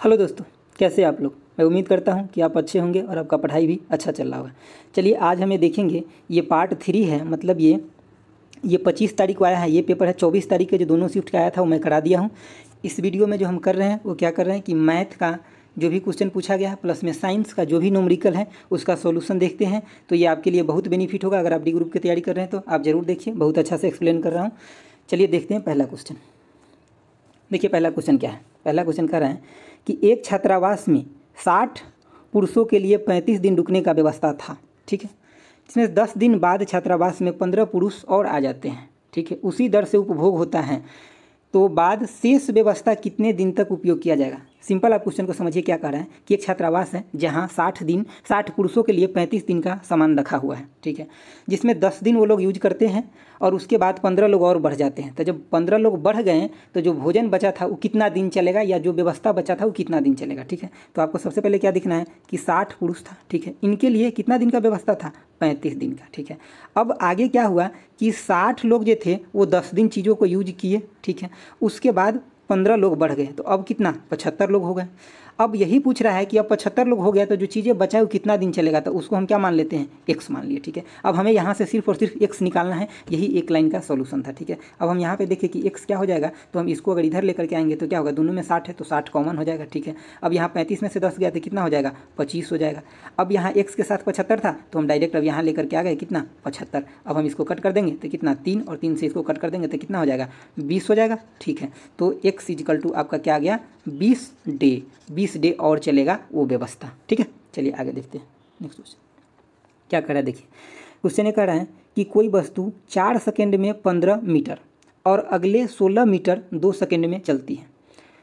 Hello दोस्तों, कैसे आप लोग। मैं उम्मीद करता हूं कि आप अच्छे होंगे और आपका पढ़ाई भी अच्छा चल रहा होगा। चलिए आज हमें देखेंगे, ये पार्ट 3 है। मतलब ये 25 तारीख को आया है, ये पेपर है 24 तारीख के। जो दोनों शिफ्ट का आया था वो मैं करा दिया हूँ। इस वीडियो में जो हम कर रहे हैं वो क्या कर रहे हैं कि मैथ का जो भी क्वेश्चन पूछा गया है प्लस में साइंस का जो भी न्यूमेरिकल है उसका सॉल्यूशन देखते हैं। तो ये आपके लिए बहुत बेनिफिट होगा। अगर आप डी ग्रुप की तैयारी कर रहे हैं तो आप ज़रूर देखिए, बहुत अच्छा से एक्सप्लेन कर रहा हूँ। चलिए देखते हैं पहला क्वेश्चन। देखिए पहला क्वेश्चन क्या है। पहला क्वेश्चन कह रहा है कि एक छात्रावास में 60 पुरुषों के लिए 35 दिन रुकने का व्यवस्था था। ठीक है, इसमें 10 दिन बाद छात्रावास में 15 पुरुष और आ जाते हैं। ठीक है, उसी दर से उपभोग होता है, तो बाद शेष व्यवस्था कितने दिन तक उपयोग किया जाएगा। सिंपल आप क्वेश्चन को समझिए। क्या कह रहा है कि एक छात्रावास है जहाँ 60 पुरुषों के लिए 35 दिन का सामान रखा हुआ है। ठीक है, जिसमें 10 दिन वो लोग यूज करते हैं और उसके बाद 15 लोग और बढ़ जाते हैं। तो जब 15 लोग बढ़ गए तो जो भोजन बचा था वो कितना दिन चलेगा, या जो व्यवस्था बचा था वो कितना दिन चलेगा। ठीक है, तो आपको सबसे पहले क्या दिखना है कि 60 पुरुष था। ठीक है, इनके लिए कितना दिन का व्यवस्था था, 35 दिन का। ठीक है, अब आगे क्या हुआ कि 60 लोग जो थे वो 10 दिन चीज़ों को यूज किए। ठीक है, उसके बाद 15 लोग बढ़ गए, तो अब कितना 75 लोग हो गए। अब यही पूछ रहा है कि अब 75 लोग हो गया तो जो चीज़ें बचा है वो कितना दिन चलेगा, तो उसको हम क्या मान लेते हैं, एक्स मान लिए। ठीक है, अब हमें यहाँ से सिर्फ और सिर्फ एक्स निकालना है, यही एक लाइन का सॉल्यूशन था। ठीक है, अब हम यहाँ पे देखें कि एक्स क्या हो जाएगा, तो हम इसको अगर इधर लेकर के आएंगे तो क्या होगा, दोनों में 60 है तो 60 कॉमन हो जाएगा। ठीक है, अब यहाँ 35 में से 10 गया तो कितना हो जाएगा, 25 हो जाएगा। अब यहाँ एक्स के साथ 75 था तो हम डायरेक्ट अब यहाँ लेकर के आ गए, कितना 75। अब हम इसको कट कर देंगे तो कितना 3, और 3 से इसको कट कर देंगे तो कितना हो जाएगा 20 हो जाएगा। ठीक है, तो एक्स इजिकल टू आपका क्या आ गया 20 डे और चलेगा वो व्यवस्था। ठीक है, चलिए आगे देखते हैं। नेक्स्ट क्वेश्चन क्या कर रहा है, देखिए क्वेश्चन ये कह रहा है कि कोई वस्तु 4 सेकेंड में 15 मीटर और अगले 16 मीटर 2 सेकेंड में चलती है,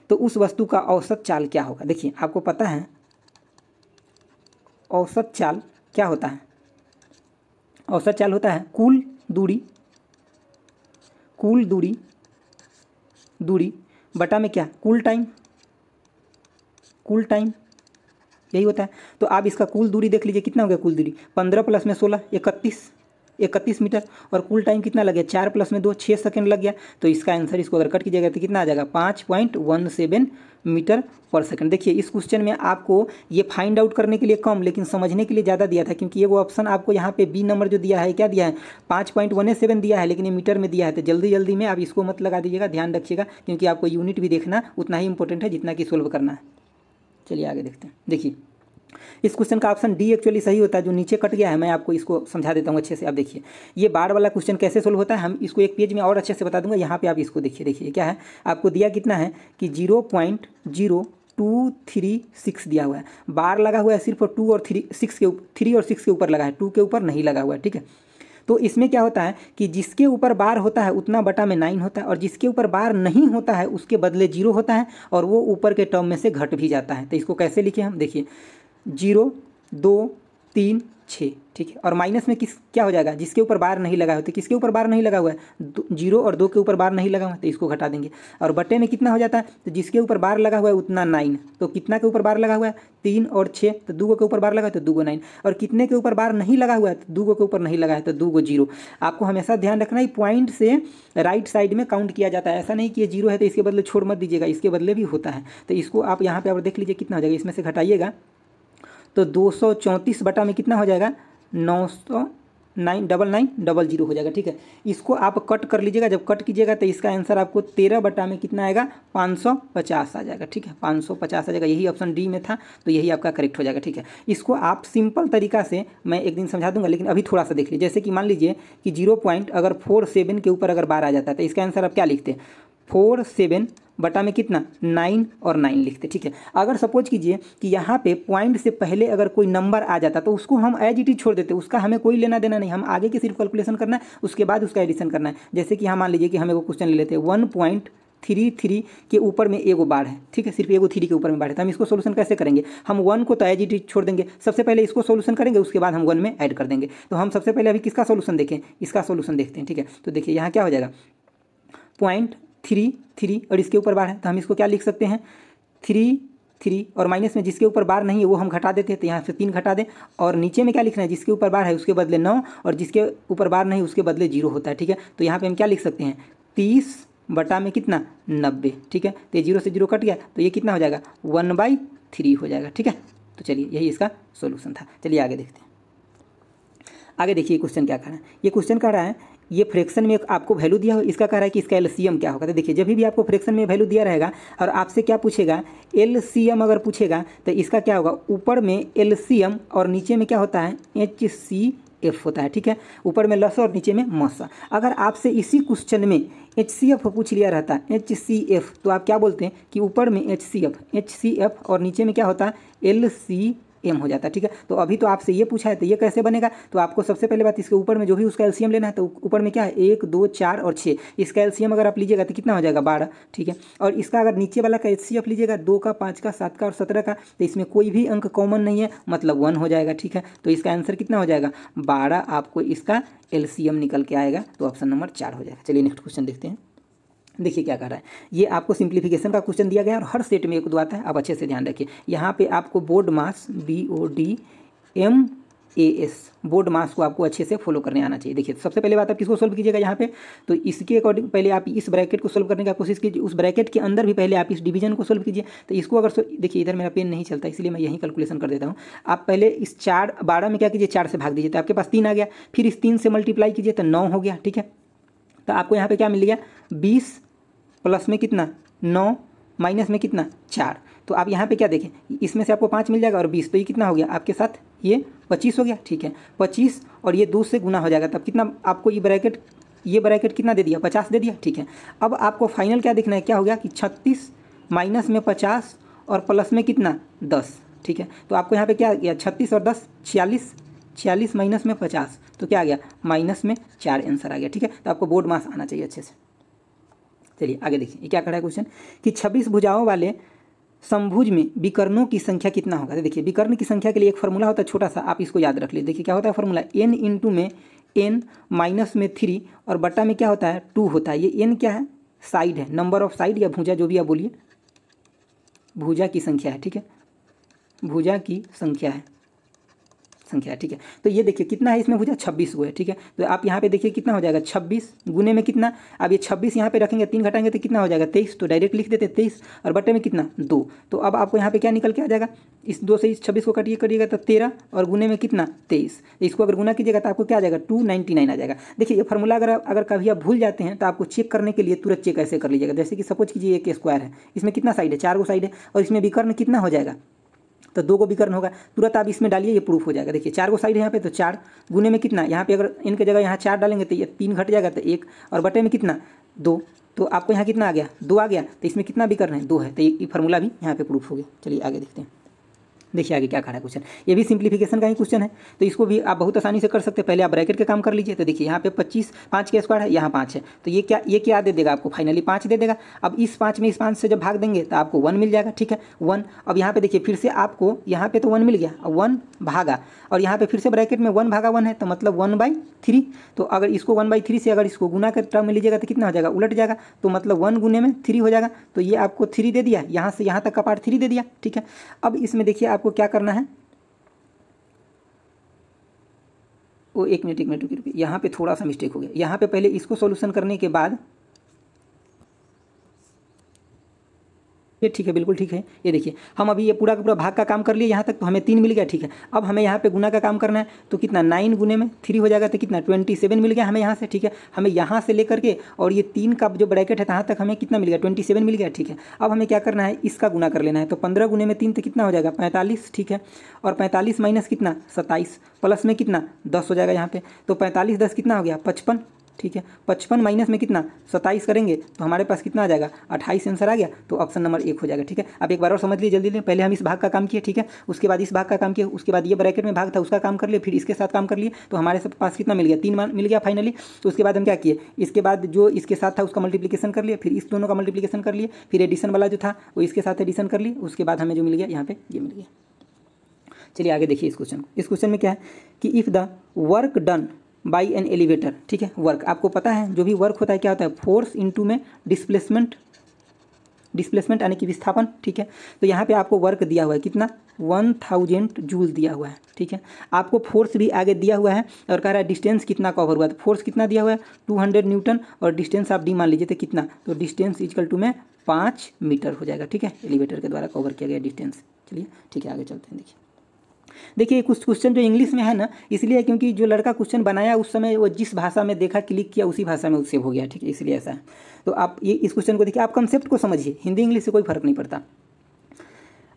तो उस वस्तु का औसत चाल क्या होगा। देखिए आपको पता है औसत चाल क्या होता है। औसत चाल होता है कुल दूरी बटा में क्या, कुल टाइम यही होता है। तो आप इसका कुल दूरी देख लीजिए, कितना हो गया कुल दूरी, 15 प्लस में 16 31 मीटर, और कुल टाइम कितना लग गया, 4 प्लस में 2 6 सेकंड लग गया। तो इसका आंसर, इसको अगर कट कीजिएगा तो कितना आ जाएगा 5.17 मीटर पर सेकंड। देखिए इस क्वेश्चन में आपको ये फाइंड आउट करने के लिए कम लेकिन समझने के लिए ज़्यादा दिया था, क्योंकि ये वो ऑप्शन आपको यहाँ पे बी नंबर जो दिया है, क्या दिया है 5.17 दिया है, लेकिन ये मीटर में दिया है। तो जल्दी में आप इसको मत लगा दीजिएगा, ध्यान रखिएगा, क्योंकि आपको यूनिट भी देखना उतना ही इंपॉर्टेंट है जितना कि सोल्व करना है। चलिए आगे देखते हैं। देखिए इस क्वेश्चन का ऑप्शन डी एक्चुअली सही होता है, जो नीचे कट गया है मैं आपको इसको समझा देता हूँ अच्छे से। आप देखिए ये बार वाला क्वेश्चन कैसे सोल्व होता है, हम इसको एक पेज में और अच्छे से बता दूंगा। यहाँ पे आप इसको देखिए क्या है, आपको दिया कितना है कि 0.0236 दिया हुआ है। बार लगा हुआ है सिर्फ 2 और 3 और 6 के ऊपर लगा है, 2 के ऊपर नहीं लगा हुआ है। ठीक है, तो इसमें क्या होता है कि जिसके ऊपर बार होता है उतना बटा में 9 होता है, और जिसके ऊपर बार नहीं होता है उसके बदले 0 होता है, और वो ऊपर के टर्म में से घट भी जाता है। तो इसको कैसे लिखे हम, देखिए 0 2 3 6। ठीक है, और माइनस में क्या हो जाएगा, जिसके ऊपर बार नहीं लगा हुआ, तो किसके ऊपर बार नहीं लगा हुआ है, 0 और 2 के ऊपर बार नहीं लगा हुआ है, तो इसको घटा देंगे। और बटे में कितना हो जाता है, तो जिसके ऊपर बार लगा हुआ है उतना 9, तो कितना के ऊपर बार लगा हुआ है 3 और 6, तो 2 के ऊपर बार लगा है तो 2 9, और कितने के ऊपर बार नहीं लगा हुआ है, तो 2 के ऊपर नहीं लगा है तो 2 0। आपको हमेशा ध्यान रखना है पॉइंट से राइट साइड में काउंट किया जाता है, ऐसा नहीं कि ये 0 है तो इसके बदले छोड़ मत दीजिएगा, इसके बदले भी होता है। तो इसको आप यहाँ पे देख लीजिए कितना हो जाएगा, इसमें से घटाइएगा तो 234 बटा में कितना हो जाएगा 99900 हो जाएगा। ठीक है, इसको आप कट कर लीजिएगा, जब कट कीजिएगा तो इसका आंसर आपको 13 बटा में कितना आएगा 550 आ जाएगा। ठीक है, 550 आ जाएगा, यही ऑप्शन डी में था, तो यही आपका करेक्ट हो जाएगा। ठीक है, इसको आप सिंपल तरीका से मैं एक दिन समझा दूंगा, लेकिन अभी थोड़ा सा देख लीजिए। जैसे कि मान लीजिए कि 0.47 के ऊपर अगर बार आ जाता है तो इसका आंसर आप क्या लिखते हैं 47 बटा में कितना 9 और 9 लिखते। ठीक है, अगर सपोज कीजिए कि यहाँ पे पॉइंट से पहले अगर कोई नंबर आ जाता तो उसको हम एज इट इज छोड़ देते, उसका हमें कोई लेना देना नहीं, हम आगे की सिर्फ कैलकुलेशन करना है, उसके बाद उसका एडिशन करना है। जैसे कि यहाँ मान लीजिए कि हम एक क्वेश्चन ले लेते हैं 1.33 के ऊपर में एगो बार है। ठीक है, सिर्फ एगो 3 के ऊपर में बार है, तो हम इसको सोल्यूशन कैसे करेंगे, हम 1 को तो एज इट इज छोड़ देंगे, सबसे पहले इसको सोल्यूशन करेंगे, उसके बाद हम 1 में ऐड कर देंगे। तो हम सबसे पहले अभी किसका सोल्यूशन देखें, इसका सोल्यूशन देखते हैं। ठीक है, तो देखिए यहाँ क्या हो जाएगा 0.33 और इसके ऊपर बार है, तो हम इसको क्या लिख सकते हैं 3 और माइनस में जिसके ऊपर बार नहीं है वो हम घटा देते हैं, तो यहाँ से 3 घटा दें, और नीचे में क्या लिखना है, जिसके ऊपर बार है उसके बदले 9 और जिसके ऊपर बार नहीं उसके बदले 0 होता है। ठीक है, तो यहाँ पे हम क्या लिख सकते हैं 30 बटा में कितना 90, ठीक है। तो ये 0 से 0 कट गया तो ये कितना हो जाएगा 1/3 हो जाएगा, ठीक है। तो चलिए यही इसका सॉल्यूशन था। चलिए आगे देखते हैं। आगे देखिए क्वेश्चन क्या कह रहा है। ये क्वेश्चन कह रहा है ये फ्रैक्शन में आपको वैल्यू दिया हो, इसका कह रहा है कि इसका एलसीएम क्या होगा। तो देखिए जब भी आपको फ्रैक्शन में वैल्यू दिया रहेगा और आपसे क्या पूछेगा एलसीएम अगर पूछेगा तो इसका क्या होगा, ऊपर में एलसीएम और नीचे में क्या होता है HCF होता है, ठीक है। ऊपर में लसा और नीचे में मसा। अगर आपसे इसी क्वेश्चन में HCF पूछ लिया रहता HCF तो आप क्या बोलते हैं कि ऊपर में HCF और नीचे में क्या होता है LCM हो जाता है, ठीक है। तो अभी तो आपसे ये पूछा है तो ये कैसे बनेगा, तो आपको सबसे पहले बात इसके ऊपर में जो भी उसका एलसीएम लेना है तो ऊपर में क्या है 1 2 4 और 6, इसका एलसीएम अगर आप लीजिएगा तो कितना हो जाएगा 12, ठीक है। और इसका अगर नीचे वाला का HCF लीजिएगा 2 का 5 का 7 का और 17 का तो इसमें कोई भी अंक कॉमन नहीं है, मतलब 1 हो जाएगा, ठीक है। तो इसका आंसर कितना हो जाएगा 12, आपको इसका एलसीएम निकल के आएगा, तो ऑप्शन नंबर 4 हो जाएगा। चलिए नेक्स्ट क्वेश्चन देखते हैं। देखिए क्या कर रहा है, ये आपको सिंप्लीफिकेशन का क्वेश्चन दिया गया है और हर सेट में एक दो आता है, आप अच्छे से ध्यान रखिए। यहाँ पे आपको बोर्ड मास BODMAS बोर्ड मास को आपको अच्छे से फॉलो करने आना चाहिए। देखिए सबसे पहले बात आप किसको सोल्व कीजिएगा यहाँ पे, तो इसके अकॉर्डिंग पहले आप इस ब्रैकेट को सोल्व करने का कोशिश कीजिए, उस ब्रैकेट के अंदर भी पहले आप इस डिवीजन को सोल्व कीजिए। तो इसको अगर देखिए इधर मेरा पेन नहीं चलता इसलिए मैं यहीं कैलकुलेशन कर देता हूँ। आप पहले इस 12 में क्या कीजिए 4 से भाग दीजिए तो आपके पास 3 आ गया, फिर इस 3 से मल्टीप्लाई कीजिए तो 9 हो गया, ठीक है। तो आपको यहाँ पे क्या मिल गया 20 प्लस में कितना 9 माइनस में कितना 4। तो आप यहाँ पे क्या देखें इसमें से आपको 5 मिल जाएगा और 20, तो ये कितना हो गया आपके साथ ये 25 हो गया, ठीक है। 25 और ये 2 से गुना हो जाएगा तब कितना आपको ये ब्रैकेट कितना दे दिया 50 दे दिया, ठीक है। अब आपको फाइनल क्या देखना है, क्या हो गया कि 36 माइनस में 50 और प्लस में कितना 10, ठीक है। तो आपको यहाँ पे क्या गया 36 और 10 46 माइनस में 50 तो क्या आ गया माइनस में 4 आंसर आ गया, ठीक है। तो आपको बोर्ड मास आना चाहिए अच्छे से। चलिए आगे देखिए ये क्या कर रहा है क्वेश्चन कि 26 भुजाओं वाले समभुज में विकर्णों की संख्या कितना होगा। तो देखिए विकर्ण की संख्या के लिए एक फार्मूला होता है छोटा सा, आप इसको याद रख लीजिए। देखिए क्या होता है फार्मूला n इंटू में n माइनस में 3 और बटा में क्या होता है 2 होता है। ये n क्या है साइड है, नंबर ऑफ साइड या भुजा जो भी आप बोलिए, भुजा की संख्या है, ठीक है, भुजा की संख्या है, ठीक है। तो ये देखिए कितना है इसमें भुजा 26 को है, ठीक है। तो आप यहाँ पे देखिए कितना हो जाएगा 26 गुने में कितना, अब ये 26 यहाँ पे रखेंगे 3 घटाएंगे तो कितना हो जाएगा 23, तो डायरेक्ट लिख देते 23 और बटे में कितना 2। तो अब आपको यहाँ पे क्या निकल के आ जाएगा, इस 2 से इस 26 को करिएगा तो 13 और गुने में कितना 23, इसको अगर गुना कीजिएगा तो आपको क्या आ जाएगा 299 आ जाएगा। देखिए ये फार्मूला अगर कभी आप भूल जाते हैं तो आपको चेक करने के लिए तुरंत चेक ऐसे कर लीजिएगा। जैसे कि सपोज कीजिए एक स्क्वायर है, इसमें कितना साइड है 4 गो साइड है और इसमें विकर्ण कितना हो जाएगा तो 2 को विकर्ण होगा, तुरंत आप इसमें डालिए ये प्रूफ हो जाएगा। देखिए 4 को साइड है यहाँ पे तो 4 गुने में कितना, यहाँ पे अगर इनके जगह यहाँ 4 डालेंगे तो ये 3 घट जाएगा तो 1 और बटे में कितना 2, तो आपको यहाँ कितना आ गया 2 आ गया, तो इसमें कितना विकर्ण है 2 है, तो ये फार्मूला भी यहाँ पे प्रूफ हो गया। चलिए आगे देखते हैं। देखिए आगे क्या कह रहा है क्वेश्चन, ये भी सिंप्लीफिकेशन का ही क्वेश्चन है तो इसको भी आप बहुत आसानी से कर सकते हैं। पहले आप ब्रैकेट के काम कर लीजिए। तो देखिए यहाँ पे 25 5 के स्क्वायर है, यहाँ 5 है, तो ये क्या दे देगा आपको फाइनली 5 दे देगा। अब इस 5 में इस 5 से जब भाग देंगे तो आपको 1 मिल जाएगा, ठीक है 1। अब यहाँ पे देखिए फिर से आपको यहाँ पे तो 1 मिल गया, 1 भागा और यहाँ पे फिर से ब्रैकेट में 1 भागा 1 है तो मतलब 1/3। तो अगर इसको 1/3 से अगर इसको गुना के टर्म में लीजिएगा तो कितना हो जाएगा उलट जाएगा, तो मतलब 1 गुने में 3 हो जाएगा। तो ये आपको 3 दे दिया, यहाँ से यहाँ तक का पार्ट 3 दे दिया, ठीक है। अब इसमें देखिए आपको क्या करना है, वो एक मिनट रुकिए, यहाँ पे थोड़ा सा मिस्टेक हो गया। यहाँ पे पहले इसको सॉल्यूशन करने के बाद ये ठीक है, बिल्कुल ठीक है। ये देखिए हम अभी ये पूरा का पूरा भाग का काम कर लिए यहाँ तक, तो हमें 3 मिल गया, ठीक है। अब हमें यहाँ पे गुना का काम करना है तो कितना 9 गुने में 3 हो जाएगा तो कितना 27 मिल गया हमें यहाँ से, ठीक है। हमें यहाँ से लेकर के और ये 3 का जो ब्रैकेट है यहाँ तक हमें कितना मिल गया 27 मिल गया, ठीक है। अब हमें क्या करना है इसका गुना कर लेना है, तो 15 गुने में 3 तो कितना हो जाएगा 45, ठीक है। और 45 माइनस कितना 27 प्लस में कितना 10 हो जाएगा यहाँ पे, तो 45 10 कितना हो गया 55, ठीक है। 55 माइनस में कितना 27 करेंगे तो हमारे पास कितना आ जाएगा 28 आंसर आ गया, तो ऑप्शन नंबर 1 हो जाएगा, ठीक है। अब एक बार और समझ लीजिए जल्दी। पहले हम इस भाग का काम किए, ठीक है, उसके बाद इस भाग का काम किए, उसके बाद ये ब्रैकेट में भाग था उसका काम कर लिए, फिर इसके साथ काम कर लिए, तो हमारे पास कितना मिल गया 3 मान मिल गया फाइनली। तो उसके बाद हम क्या किए, इसके बाद जो इसके साथ था उसका मल्टीप्लिकेशन कर लिए, फिर इस दोनों का मल्टीप्लिकेशन कर लिए, फिर एडिशन वाला जो था वो इसके साथ एडिशन कर लिए, उसके बाद हमें जो मिल गया यहाँ पे ये मिल गया। चलिए आगे देखिए इस क्वेश्चन को। इस क्वेश्चन में क्या है कि if the work done by an elevator, ठीक है। वर्क आपको पता है जो भी वर्क होता है क्या होता है फोर्स इनटू में डिस्प्लेसमेंट डिस्प्लेसमेंट यानी कि विस्थापन, ठीक है। तो यहाँ पे आपको वर्क दिया हुआ है कितना, 1000 जूल दिया हुआ है, ठीक है। आपको फोर्स भी आगे दिया हुआ है और कह रहा है डिस्टेंस कितना कवर हुआ है, तो फोर्स कितना दिया हुआ है 200 न्यूटन और डिस्टेंस आप डी मान लीजिए तो कितना, तो डिस्टेंस इक्वल टू में 5 मीटर हो जाएगा, ठीक है। एलिवेटर के द्वारा कवर किया गया डिस्टेंस। चलिए ठीक है, आगे चलते हैं। देखिए कुछ क्वेश्चन जो इंग्लिश में है ना, इसलिए क्योंकि जो लड़का क्वेश्चन बनाया उस समय वो जिस भाषा में देखा क्लिक किया उसी भाषा में उससे हो गया, ठीक है, इसलिए ऐसा है। तो आप ये इस क्वेश्चन को देखिए, आप कंसेप्ट को समझिए, हिंदी इंग्लिश से कोई फर्क नहीं पड़ता।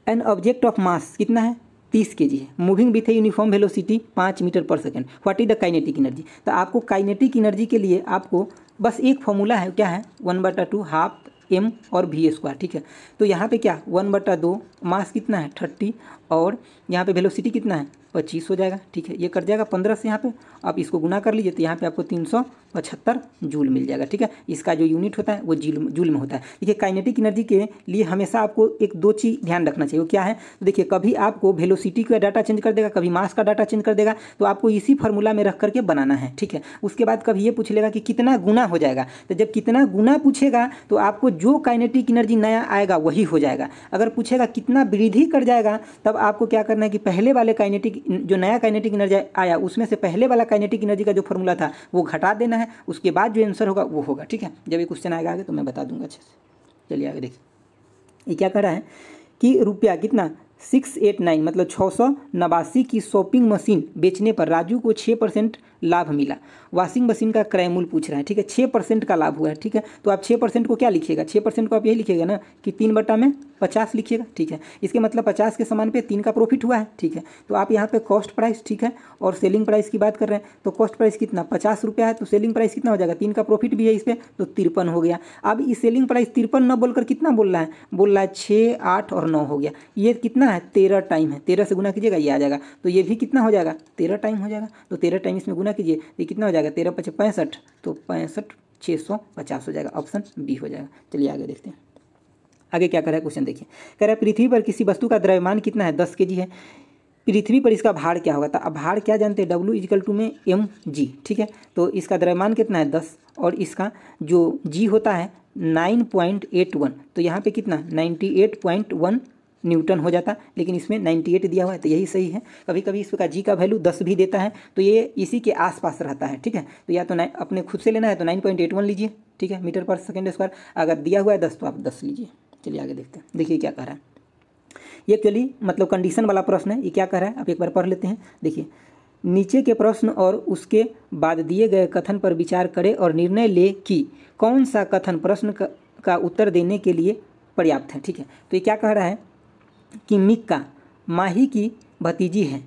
एन ऑब्जेक्ट ऑफ मास कितना है 30 kg है, moving with a uniform velocity 5 metre पर second, what is the kinetic energy. तो आपको काइनेटिक एनर्जी के लिए आपको बस एक फॉर्मूला है, क्या है 1/2 हाफ m और v², ठीक है। तो यहाँ पे क्या 1/2, मास कितना है 30 और यहाँ पे वेलोसिटी कितना है 25 हो जाएगा, ठीक है। ये कट जाएगा 15 से, यहाँ पे आप इसको गुना कर लीजिए तो यहाँ पे आपको 375 जूल मिल जाएगा, ठीक है। इसका जो यूनिट होता है वो जूल में होता है। देखिए काइनेटिक एनर्जी के लिए हमेशा आपको एक दो चीज़ ध्यान रखना चाहिए, वो क्या है, तो देखिए कभी आपको वेलोसिटी का डाटा चेंज कर देगा, कभी मास का डाटा चेंज कर देगा, तो आपको इसी फार्मूला में रख करके बनाना है, ठीक है। उसके बाद कभी ये पूछ लेगा कि कितना गुना हो जाएगा, तो जब कितना गुना पूछेगा तो आपको जो काइनेटिक एनर्जी नया आएगा वही हो जाएगा। अगर पूछेगा कितना वृद्धि कर जाएगा, तब आपको क्या करना है कि पहले वाले काइनेटिक जो नया काइनेटिक एनर्जी आया उसमें से पहले वाला काइनेटिक एनर्जी का जो फॉर्मूला था वो घटा देना है, उसके बाद जो आंसर होगा वो होगा, ठीक है। जब ये क्वेश्चन आएगा आगे तो मैं बता दूंगा अच्छे से। चलिए आगे देखिए, ये क्या कर रहा है कि रुपया कितना 689 मतलब 689 की शॉपिंग मशीन बेचने पर राजू को 6% लाभ मिला। वॉशिंग मशीन का क्रय मूल्य पूछ रहा है, ठीक है, 6% का लाभ हुआ है, ठीक है। तो आप 6% को क्या लिखिएगा, 6% को आप यही लिखिएगा ना कि 3/50 लिखिएगा, ठीक है। इसके मतलब 50 के समान पे 3 का प्रॉफिट हुआ है, ठीक है। तो आप यहाँ पे कॉस्ट प्राइस, ठीक है, और सेलिंग प्राइस की बात कर रहे हैं, तो कॉस्ट प्राइस कितना 50 रुपया है, तो सेलिंग प्राइस कितना हो जाएगा, 3 का प्रॉफिट भी है इस पर, तो 53 हो गया। अब इस सेलिंग प्राइस 53 न बोलकर कितना बोल रहा है, बोल रहा है 6, 8 और 9 हो गया। ये कितना है 13 टाइम है, 13 से गुना कीजिएगा ये आ जाएगा, तो ये भी कितना हो जाएगा 13 टाइम हो जाएगा। तो 13 टाइम इसमें गुना कीजिए, ये कितना हो जाएगा 13 × 5 = 65, तो 65 650 हो जाएगा, ऑप्शन बी हो जाएगा। चलिए आगे देखते हैं, आगे क्या कर रहा है क्वेश्चन देखिए। कह रहा है पृथ्वी पर किसी वस्तु का द्रव्यमान कितना है 10 kg है, पृथ्वी पर इसका भार क्या होगा। तो अब भार क्या जानते हैं, W = mg, ठीक है। तो इसका द्रव्यमान कितना है 10 और इसका जो g होता है 9.81, तो यहाँ पे कितना 98.1 न्यूटन हो जाता, लेकिन इसमें 98 दिया हुआ है तो यही सही है। कभी कभी इसका जी का वैल्यू 10 भी देता है, तो ये इसी के आसपास रहता है, ठीक है। तो या तो अपने खुद से लेना है तो 9.81 लीजिए, ठीक है, मीटर पर सेकेंड स्क्वायर। अगर दिया हुआ है 10 तो आप 10 लीजिए। चलिए आगे देखते हैं, देखिए क्या कह रहा है। ये एक्चुअली मतलब कंडीशन वाला प्रश्न है। ये क्या कह रहा है आप एक बार पढ़ लेते हैं। देखिए नीचे के प्रश्न और उसके बाद दिए गए कथन पर विचार करें और निर्णय ले कि कौन सा कथन प्रश्न का उत्तर देने के लिए पर्याप्त है, ठीक है। तो ये क्या कह रहा है कि मिक्का माही की भतीजी है,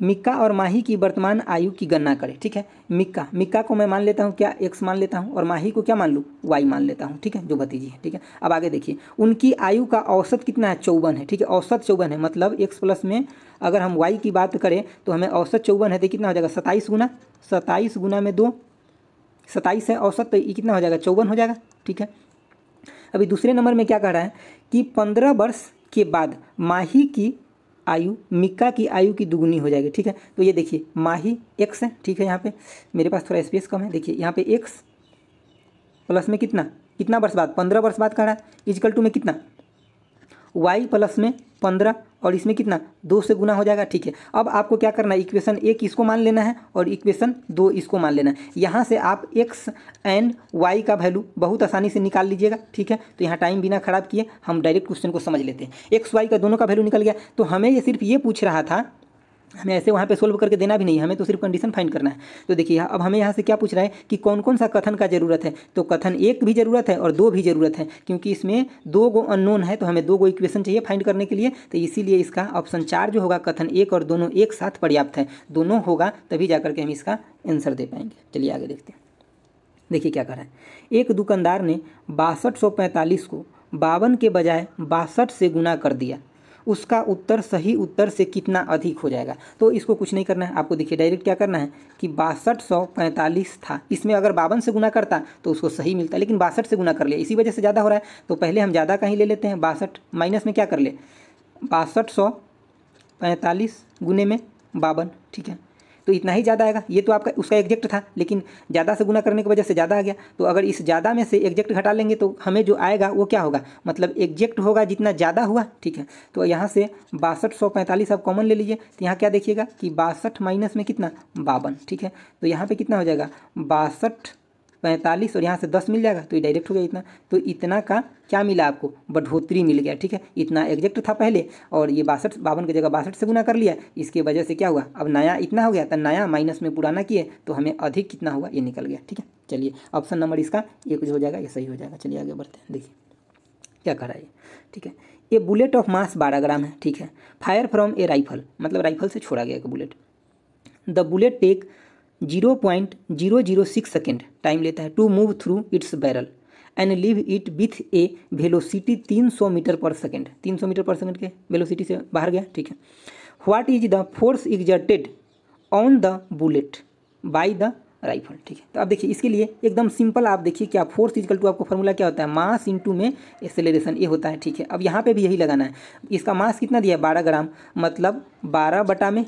मिक्का और माही की वर्तमान आयु की गणना करें, ठीक है। मिक्का को मैं मान लेता हूँ क्या x मान लेता हूँ और माही को क्या मान लूँ y मान लेता हूँ, ठीक है, जो भतीजी है, ठीक है। अब आगे देखिए उनकी आयु का औसत कितना है 54 है, ठीक है, औसत 54 है, मतलब x प्लस में अगर हम y की बात करें तो हमें औसत 54 है तो कितना हो जाएगा 27 गुना में 2 27 है औसत, तो ये कितना हो जाएगा 54 हो जाएगा, ठीक है। अभी दूसरे नंबर में क्या कह रहा है कि 15 वर्ष के बाद माही की आयु मिक्का की आयु की दुगुनी हो जाएगी, ठीक है। तो ये देखिए माही x है, ठीक है, यहाँ पे मेरे पास थोड़ा स्पेस कम है, देखिए यहाँ पे x प्लस में कितना वर्ष बाद 15 वर्ष बाद कह रहा है, इक्वल टू में कितना y प्लस में 15 और इसमें कितना 2 से गुना हो जाएगा, ठीक है। अब आपको क्या करना है, इक्वेशन 1 इसको मान लेना है और इक्वेशन 2 इसको मान लेना है। यहाँ से आप x एंड y का वैल्यू बहुत आसानी से निकाल लीजिएगा, ठीक है। तो यहाँ टाइम बिना खराब किए हम डायरेक्ट क्वेश्चन को समझ लेते हैं। x y का दोनों का वैल्यू निकल गया, तो हमें ये सिर्फ ये पूछ रहा था, हमें ऐसे वहाँ पे सोल्व करके देना भी नहीं, हमें तो सिर्फ कंडीशन फाइंड करना है। तो देखिए अब हमें यहाँ से क्या पूछ रहा है कि कौन कौन सा कथन का ज़रूरत है, तो कथन 1 भी ज़रूरत है और 2 भी ज़रूरत है, क्योंकि इसमें 2 गो अननोन है, तो हमें 2 गो इक्वेशन चाहिए फाइंड करने के लिए। तो इसीलिए इसका ऑप्शन 4 जो होगा कथन 1 और दोनों एक साथ पर्याप्त है, दोनों होगा तभी जा करके हम इसका आंसर दे पाएंगे। चलिए आगे देखते हैं, देखिए क्या कर रहा है। एक दुकानदार ने 6245 को 52 के बजाय 62 से गुना कर दिया, उसका उत्तर सही उत्तर से कितना अधिक हो जाएगा। तो इसको कुछ नहीं करना है आपको, देखिए डायरेक्ट क्या करना है कि 6245 था, इसमें अगर 52 से गुना करता तो उसको सही मिलता, लेकिन 62 से गुना कर लिया, इसी वजह से ज़्यादा हो रहा है। तो पहले हम ज़्यादा का ही ले लेते हैं, 62 माइनस में क्या कर ले 6245 गुने में 52, ठीक है। तो इतना ही ज़्यादा आएगा। ये तो आपका उसका एग्जैक्ट था, लेकिन ज़्यादा से गुना करने की वजह से ज़्यादा आ गया। तो अगर इस ज़्यादा में से एग्जैक्ट घटा लेंगे तो हमें जो आएगा वो क्या होगा, मतलब एग्जैक्ट होगा जितना ज़्यादा हुआ, ठीक है। तो यहाँ से 6245 आप कॉमन ले लीजिए, तो यहाँ क्या देखिएगा कि 62 माइनस में कितना 52, ठीक है। तो यहाँ पे कितना हो जाएगा 62 45 और यहाँ से 10 मिल जाएगा, तो ये डायरेक्ट हो गया इतना। तो इतना का क्या मिला आपको, बढ़ोतरी मिल गया, ठीक है। इतना एग्जैक्ट था पहले और ये 52 की जगह 62 से गुना कर लिया, इसके वजह से क्या हुआ, अब नया इतना हो गया, तो नया माइनस में पुराना किए तो हमें अधिक कितना हुआ ये निकल गया, ठीक है। चलिए ऑप्शन नंबर इसका एक जो हो जाएगा ये सही हो जाएगा। चलिए आगे बढ़ते हैं, देखिए क्या कर रहा है, ठीक है। ए बुलेट ऑफ मास 12 ग्राम है, ठीक है। फायर फ्रॉम ए राइफल, मतलब राइफल से छोड़ा गया एक bullet. The bullet take 0.006 second time लेता है to move through its barrel and leave it with a velocity 300 metre पर सेकेंड। 300 मीटर पर सेकेंड के वेलोसिटी से बाहर गया, ठीक है। What is the force exerted on the bullet by the rifle, ठीक है। तो आप देखिए इसके लिए एकदम सिंपल, आप देखिए क्या फोर्स इक्वल टू आपको फॉर्मूला क्या होता है, मास इंटू में एक्सेलरेशन, ये होता है, ठीक है। अब यहाँ पे भी यही लगाना है। इसका मास कितना दिया है 12 ग्राम, मतलब 12 बटा में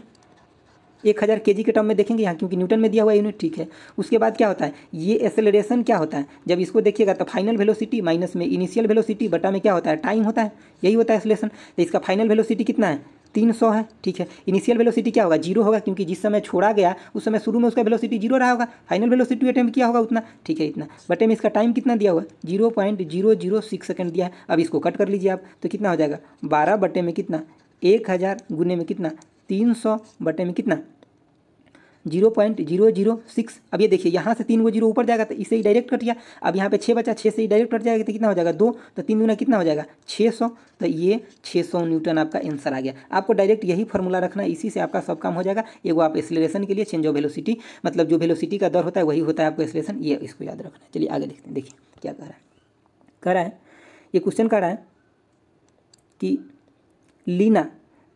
1000 kg के टर्म में देखेंगे यहाँ, क्योंकि न्यूटन में दिया हुआ यूनिट, ठीक है। उसके बाद क्या होता है, ये एक्सेलरेशन क्या होता है, जब इसको देखिएगा तो फाइनल वेलोसिटी माइनस में इनिशियल वेलोसिटी बटा में क्या होता है टाइम होता है, यही होता है एक्सेलरेशन। तो इसका फाइनल वेलोसिटी कितना है 300 है, ठीक है। इनिशियल वेलोसिटी क्या होगा 0 होगा, क्योंकि जिस समय छोड़ा गया उस समय शुरू में उसका वेलोसिटी 0 रहा होगा। फाइनल वेलोसिटी अटेम्प्ट किया होगा उतना, ठीक है, इतना बटे में इसका टाइम कितना दिया हुआ 0.006 सेकंड दिया है। अब इसको कट कर लीजिए आप, तो कितना हो जाएगा 12 बटे में कितना 1000 गुने में कितना 300 बटे में कितना 0.006। अब ये देखिए यहाँ से 3 जीरो ऊपर जाएगा तो इससे ही डायरेक्ट कट गया। अब यहाँ पे 6 बचा, 6 से ही डायरेक्ट कट जाएगा तो कितना हो जाएगा 2, तो 3 दूना कितना हो जाएगा 600। तो ये 600 न्यूटन आपका आंसर आ गया। आपको डायरेक्ट यही फॉर्मूला रखना है, इसी से आपका सब काम हो जाएगा। एगो आप एक्सेलरेशन के लिए चेंज ऑफ वेलोसिटी, मतलब जो वेलोसिटी का दर होता है वही होता है आपको एक्सेलरेशन, ये इसको याद रखना है। चलिए आगे देखते हैं, देखिए क्या कह रहा है ये क्वेश्चन कह रहा है कि लीना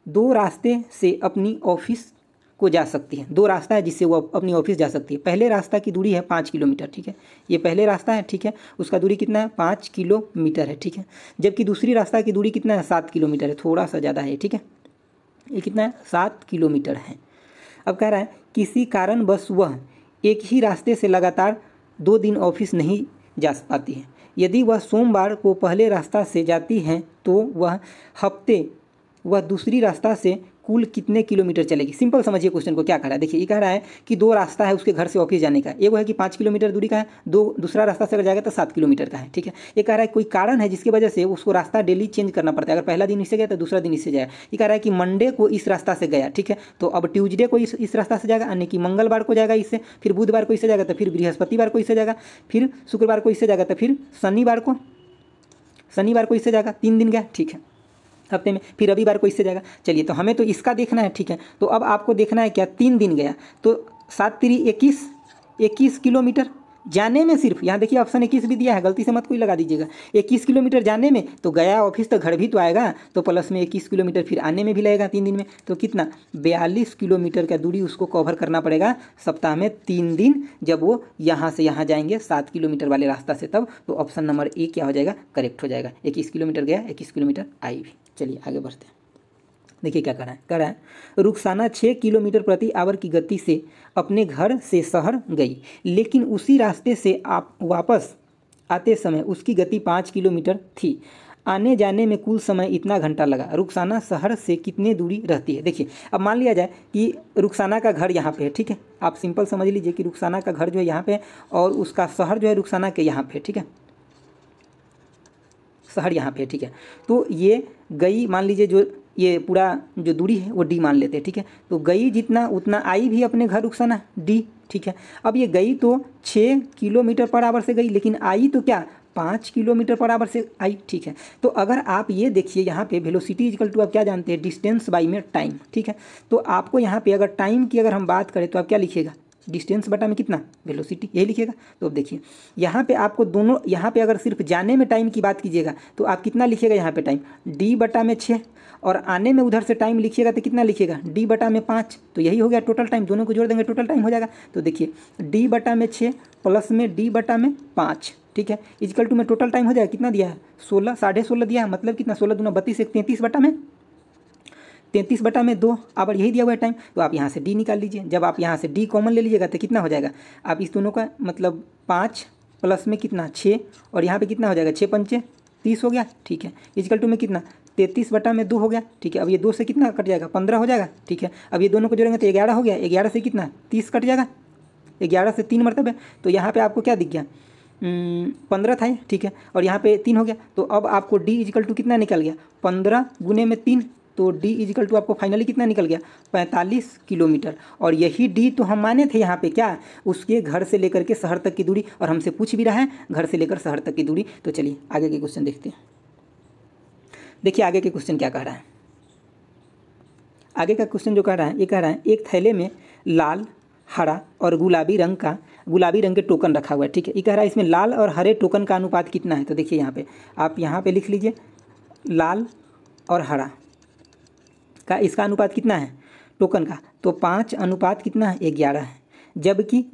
2 रास्ते से अपनी ऑफिस को जा सकती है। 2 रास्ता है जिससे वो अपनी ऑफिस जा सकती है। पहले रास्ता की दूरी है 5 किलोमीटर, ठीक है, ये पहले रास्ता है, ठीक है, उसका दूरी कितना है 5 किलोमीटर है, ठीक है। जबकि दूसरी रास्ता की दूरी कितना है 7 किलोमीटर है, थोड़ा सा ज़्यादा है, ठीक है। ये कितना है 7 किलोमीटर है। अब कह रहा है किसी कारण बस वह एक ही रास्ते से लगातार 2 दिन ऑफिस नहीं जा पाती है। यदि वह सोमवार को पहले रास्ता से जाती हैं तो वह हफ्ते वह दूसरी रास्ता से कुल कितने किलोमीटर चलेगी। सिंपल समझिए क्वेश्चन को क्या कह रहा है। देखिए ये कह रहा है कि 2 रास्ता है उसके घर से ऑफिस जाने का, एक वो है कि 5 किलोमीटर दूरी का है, दूसरा रास्ता से अगर जाएगा तो 7 किलोमीटर का है, ठीक है। ये कह रहा है कोई कारण है जिसकी वजह से उसको रास्ता डेली चेंज करना पड़ता है। अगर पहला दिन इससे गया तो दूसरा दिन इससे जाए। ये कह रहा है कि मंडे को इस रास्ता से गया, ठीक है, तो अब ट्यूजडे को इस रास्ता से जाएगा, यानी कि मंगलवार को जाएगा इससे, फिर बुधवार को इससे जाएगा, तो फिर बृहस्पतिवार को इससे जाएगा, फिर शुक्रवार को इससे जाएगा, तो फिर शनिवार को इससे जाएगा, 3 दिन गया, ठीक है, हफ्ते में। फिर रविवार को इससे जाएगा। चलिए तो हमें तो इसका देखना है, ठीक है। तो अब आपको देखना है क्या 3 दिन गया, तो 7 3 21 किलोमीटर जाने में। सिर्फ यहाँ देखिए ऑप्शन 21 भी दिया है, गलती से मत कोई लगा दीजिएगा। 21 किलोमीटर जाने में, तो गया ऑफिस तो घर भी तो आएगा, तो प्लस में 21 किलोमीटर फिर आने में भी लगेगा 3 दिन में, तो कितना 42 किलोमीटर का दूरी उसको कवर करना पड़ेगा सप्ताह में 3 दिन, जब वो यहाँ से यहाँ जाएंगे 7 किलोमीटर वाले रास्ता से तब। तो ऑप्शन नंबर ए क्या हो जाएगा करेक्ट हो जाएगा। 21 किलोमीटर गया, 21 किलोमीटर आई भी। चलिए आगे बढ़ते हैं, देखिए क्या कर रहा है रुखसाना 6 किलोमीटर प्रति आवर की गति से अपने घर से शहर गई, लेकिन उसी रास्ते से आप वापस आते समय उसकी गति 5 किलोमीटर थी। आने जाने में कुल समय इतना घंटा लगा। रुखसाना शहर से कितने दूरी रहती है। देखिए अब मान लिया जाए कि रुखसाना का घर यहाँ पे है, ठीक है, आप सिंपल समझ लीजिए कि रुखसाना का घर जो है यहाँ पे और उसका शहर जो है रुखसाना के यहाँ पे, ठीक है, शहर यहाँ पे, ठीक है। तो ये गई मान लीजिए जो ये पूरा जो दूरी है वो डी मान लेते हैं, ठीक है। तो गई जितना उतना आई भी अपने घर रुखसाना डी, ठीक है। अब ये गई तो 6 किलोमीटर पर आवर से गई, लेकिन आई तो क्या 5 किलोमीटर पर आवर से आई, ठीक है। तो अगर आप ये देखिए यहाँ पे वेलोसिटी इक्वल टू आप क्या जानते हैं डिस्टेंस बाई में टाइम, ठीक है। तो आपको यहाँ पे अगर टाइम की अगर हम बात करें तो आप क्या लिखिएगा डिस्टेंस बटा में कितना वेलोसिटी, यही लिखिएगा। तो अब देखिए यहाँ पे आपको दोनों, यहाँ पे अगर सिर्फ जाने में टाइम की बात कीजिएगा तो आप कितना लिखिएगा यहाँ पे टाइम डी बटा में 6, और आने में उधर से टाइम लिखिएगा तो कितना लिखिएगा डी बटा में 5। तो यही हो गया टोटल टाइम, दोनों को जोड़ देंगे टोटल टाइम हो जाएगा। तो देखिए डी बटा में 6 प्लस में डी बटा में 5, ठीक है, इक्वल टू में टोटल टाइम हो जाएगा कितना दिया है 16, 16.5 दिया है, मतलब कितना 16 दूना 32 1 33 बटा में 33/2 अब यही दिया हुआ है टाइम, तो आप यहाँ से डी निकाल लीजिए। जब आप यहाँ से डी कॉमन ले लीजिएगा तो कितना हो जाएगा, आप इस दोनों का मतलब 5 प्लस में कितना 6 और यहाँ पे कितना हो जाएगा 6 पंचे 30 हो गया, ठीक है। इक्वल टू में कितना 33/2 हो गया, ठीक है। अब ये 2 से कितना कट जाएगा 15 हो जाएगा, ठीक है। अब ये दोनों को जोड़ेंगे तो 11 हो गया, 11 से कितना 30 कट जाएगा, 11 से 3 मरतबे, तो यहाँ पे आपको क्या दिख गया 15 था, ठीक है। और यहाँ पे 3 हो गया, तो अब आपको डी इक्वल टू कितना निकल गया 15 गुने में 3, तो डी इक्वल टू आपको फाइनली कितना निकल गया 45 किलोमीटर। और यही डी तो हम माने थे यहाँ पे क्या, उसके घर से लेकर के शहर तक की दूरी, और हमसे पूछ भी रहा है घर से लेकर शहर तक की दूरी। तो चलिए आगे के क्वेश्चन देखते हैं। देखिए आगे के क्वेश्चन क्या कह रहा है। आगे का क्वेश्चन जो कह रहा है, ये कह रहा है एक थैले में लाल, हरा और गुलाबी रंग के टोकन रखा हुआ है, ठीक है। ये कह रहा है इसमें लाल और हरे टोकन का अनुपात कितना है। तो देखिए यहाँ पे आप यहाँ पे लिख लीजिए लाल और हरा का इसका अनुपात कितना है टोकन का, तो 5 अनुपात कितना है 11 है। जबकि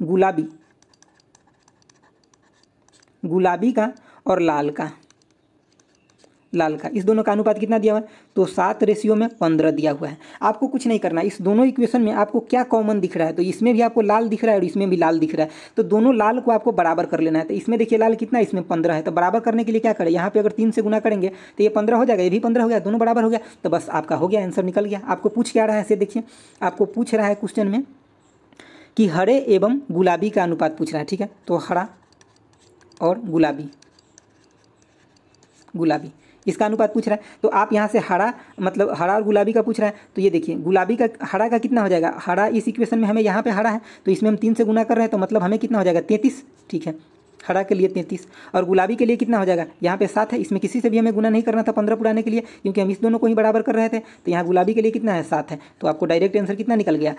गुलाबी का और लाल का इस दोनों का अनुपात कितना दिया हुआ है, तो 7:15 दिया हुआ है। आपको कुछ नहीं करना, इस दोनों इक्वेशन में आपको क्या कॉमन दिख रहा है, तो इसमें भी आपको लाल दिख रहा है और इसमें भी लाल दिख रहा है, तो दोनों लाल को आपको बराबर कर लेना है। तो इसमें देखिए लाल कितना है, इसमें 15 है, तो बराबर करने के लिए क्या करें, यहाँ पे अगर 3 से गुना करेंगे तो ये 15 हो जाएगा, ये भी 15 हो गया, दोनों बराबर हो गया, तो बस आपका हो गया, आंसर निकल गया। आपको पूछ क्या रहा है, इसे देखिए आपको पूछ रहा है क्वेश्चन में कि हरे एवं गुलाबी का अनुपात पूछ रहा है, ठीक है। तो हरा और गुलाबी इसका अनुपात पूछ रहा है, तो आप यहाँ से हरा मतलब हरा और गुलाबी का पूछ रहा है, तो ये देखिए गुलाबी का हरा का कितना हो जाएगा, हरा इस इक्वेशन में हमें यहाँ पे हरा है तो इसमें हम 3 से गुना कर रहे हैं, तो मतलब हमें कितना हो जाएगा 33, ठीक है। हरा के लिए 33 और गुलाबी के लिए कितना हो जाएगा, यहाँ पे 7 है, इसमें किसी से भी हमें गुना नहीं करना था 15 पुराने के लिए, क्योंकि हम इस दोनों को ही बराबर कर रहे थे। तो यहाँ गुलाबी के लिए कितना है 7 है, तो आपको डायरेक्ट आंसर कितना निकल गया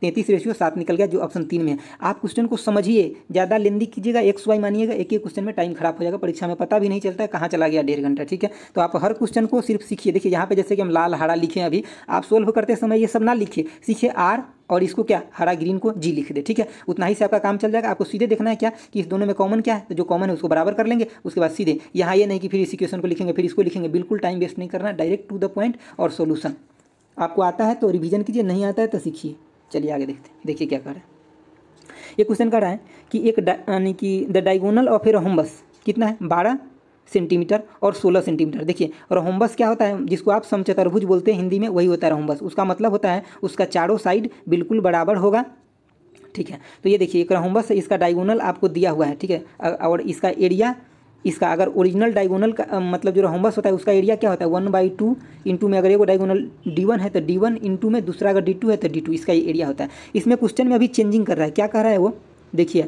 33:7 निकल गया, जो ऑप्शन 3 में है। आप क्वेश्चन को समझिए, ज़्यादा लेंदी कीजिएगा, XY मानिएगा, एक ही क्वेश्चन में टाइम खराब हो जाएगा, परीक्षा में पता भी नहीं चलता है कहाँ चला गया 1.5 घंटा, ठीक है। तो आप हर क्वेश्चन को सिर्फ सीखिए। देखिए यहाँ पे जैसे कि हम लाल हरा लिखे अभी, आप सोल्व करते समय ये सब ना लिखिए, सीखिए R और इसको क्या हरा ग्रीन को G लिख दे, ठीक है। उतना ही से आपका काम चल जाएगा। आपको सीधे देखना है क्या कि इस दोनों में कॉमन क्या है, तो जो कॉमन है उसको बराबर कर लेंगे, उसके बाद सीधे यहाँ ये नहीं कि फिर इस इक्वेशन को लिखेंगे फिर इसको लिखेंगे, बिल्कुल टाइम वेस्ट नहीं करना, डायरेक्ट टू द पॉइंट और सोल्यूशन। आपको आता है तो रिवीजन कीजिए, नहीं आता है तो सीखिए। चलिए आगे देखते हैं। देखिए क्या कर रहा है, ये क्वेश्चन कर रहा है कि यानी कि the diagonal of a rhombus कितना है 12 सेंटीमीटर और 16 सेंटीमीटर। देखिए रोम्बस क्या होता है, जिसको आप समचतुर्भुज बोलते हैं हिंदी में, वही होता है रोम्बस। उसका मतलब होता है उसका चारों साइड बिल्कुल बराबर होगा, ठीक है। तो ये देखिए एक रोम्बस है, इसका डायगोनल आपको दिया हुआ है, ठीक है। और इसका एरिया, इसका अगर ओरिजिनल डायगोनल का मतलब जो रोम्बस होता है उसका एरिया क्या होता है 1/2 इंटू में, अगर ये डायगोनल D1 है तो D1 इंटू में, दूसरा अगर D2 है तो D2, इसका ये एरिया होता है। इसमें क्वेश्चन में अभी चेंजिंग कर रहा है, क्या कह रहा है वो देखिए,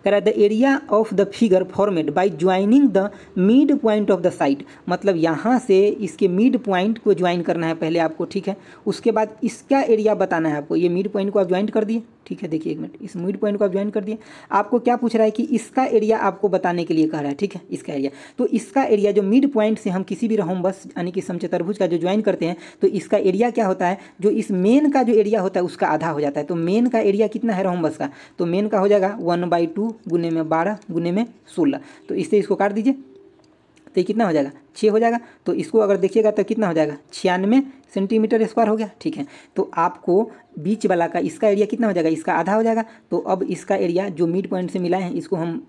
कह रहा है the area of the figure formed by joining the mid point of the side, मतलब यहाँ से इसके मिड पॉइंट को ज्वाइन करना है पहले आपको, ठीक है। उसके बाद इसका एरिया बताना है आपको, ये मिड पॉइंट को आप ज्वाइन कर दिए, ठीक है। देखिए एक मिनट, इस मिड पॉइंट को आप ज्वाइन कर दिए, आपको क्या पूछ रहा है कि इसका एरिया आपको बताने के लिए कह रहा है, ठीक है। इसका एरिया, तो इसका एरिया जो मिड पॉइंट से हम किसी भी रोम्बस यानी कि समचतुर्भुज का जो ज्वाइन करते हैं, तो इसका एरिया क्या होता है, जो इस मेन का जो एरिया होता है उसका आधा हो जाता है। तो मेन का एरिया कितना है रोम्बस का, तो मेन का हो जाएगा 1/2 गुने में 12 गुने में 16, तो इससे इसको काट दीजिए तो ये कितना हो जाएगा 6 हो जाएगा। तो इसको अगर देखिएगा तो कितना हो जाएगा 96 सेंटीमीटर स्क्वायर हो गया, ठीक है। तो आपको बीच वाला का इसका एरिया कितना हो जाएगा, इसका आधा हो जाएगा। तो अब इसका एरिया जो मिड पॉइंट से मिला है इसको हम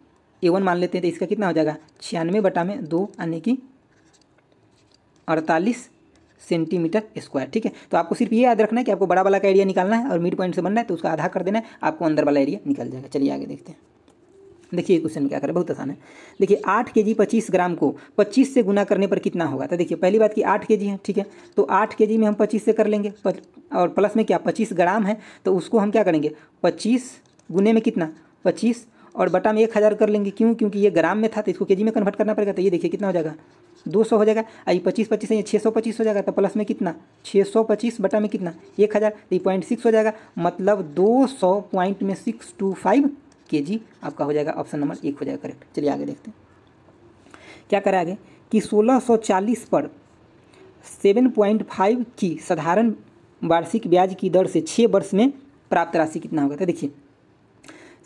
A1 मान लेते हैं, तो इसका कितना हो जाएगा 96/2 यानी कि 48 सेंटीमीटर स्क्वायर, ठीक है। तो आपको सिर्फ ये याद रखना है कि आपको बड़ा वाला का एरिया निकालना है और मिड पॉइंट से बनना है, तो उसका आधा कर देना है, आपको अंदर वाला एरिया निकल जाएगा। चलिए आगे देखते हैं। देखिए क्वेश्चन क्या करें, बहुत आसान है। देखिए 8 kg 25 ग्राम को 25 से गुना करने पर कितना होगा। तो देखिए पहली बात कि 8 kg है, ठीक है। तो 8 kg में हम 25 से कर लेंगे, और प्लस में क्या 25 ग्राम है, तो उसको हम क्या करेंगे 25 गुने में कितना 25 और बटा में 1000 कर लेंगे। क्यों, क्योंकि ये ग्राम में था तो इसको केजी में कन्वर्ट करना पड़ेगा। तो ये देखिए कितना हो जाएगा 200 हो जाएगा। आई 25 है, 625 हो जाएगा। तो प्लस में कितना 625 बटा में कितना 1000, तो 0.6 हो जाएगा, मतलब 200 पॉइंट में 625 kg आपका हो जाएगा। ऑप्शन नंबर 1 हो जाएगा करेक्ट। चलिए आगे देखते हैं क्या करा आगे कि 1640 पर 7.5 की साधारण वार्षिक ब्याज की दर से 6 वर्ष में प्राप्त राशि कितना होगा। तो देखिए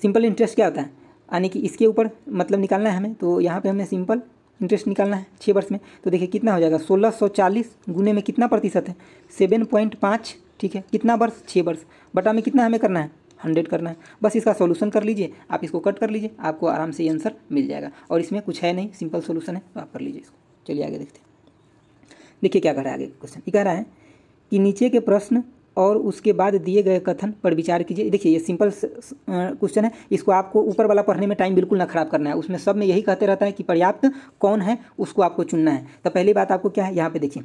सिंपल इंटरेस्ट क्या होता है, यानी कि इसके ऊपर मतलब निकालना है हमें, तो यहाँ पे हमने सिंपल इंटरेस्ट निकालना है 6 वर्ष में, तो देखिए कितना हो जाएगा 1640 गुने में कितना प्रतिशत है 7.5, ठीक है, कितना वर्ष 6 वर्ष, बटा में कितना हमें करना है 100 करना है। बस इसका सॉल्यूशन कर लीजिए, आप इसको कट कर लीजिए, आपको आराम से ये आंसर मिल जाएगा। और इसमें कुछ है नहीं, सिंपल सॉल्यूशन है, तो आप कर लीजिए इसको। चलिए आगे देखते हैं। देखिए क्या कह रहा है आगे क्वेश्चन, ये कह रहा है कि नीचे के प्रश्न और उसके बाद दिए गए कथन पर विचार कीजिए। देखिए ये सिंपल क्वेश्चन है, इसको आपको ऊपर वाला पढ़ने में टाइम बिल्कुल ना खराब करना है। उसमें सब में यही कहते रहता है कि पर्याप्त कौन है उसको आपको चुनना है। तो पहली बात आपको क्या है, यहाँ पे देखिए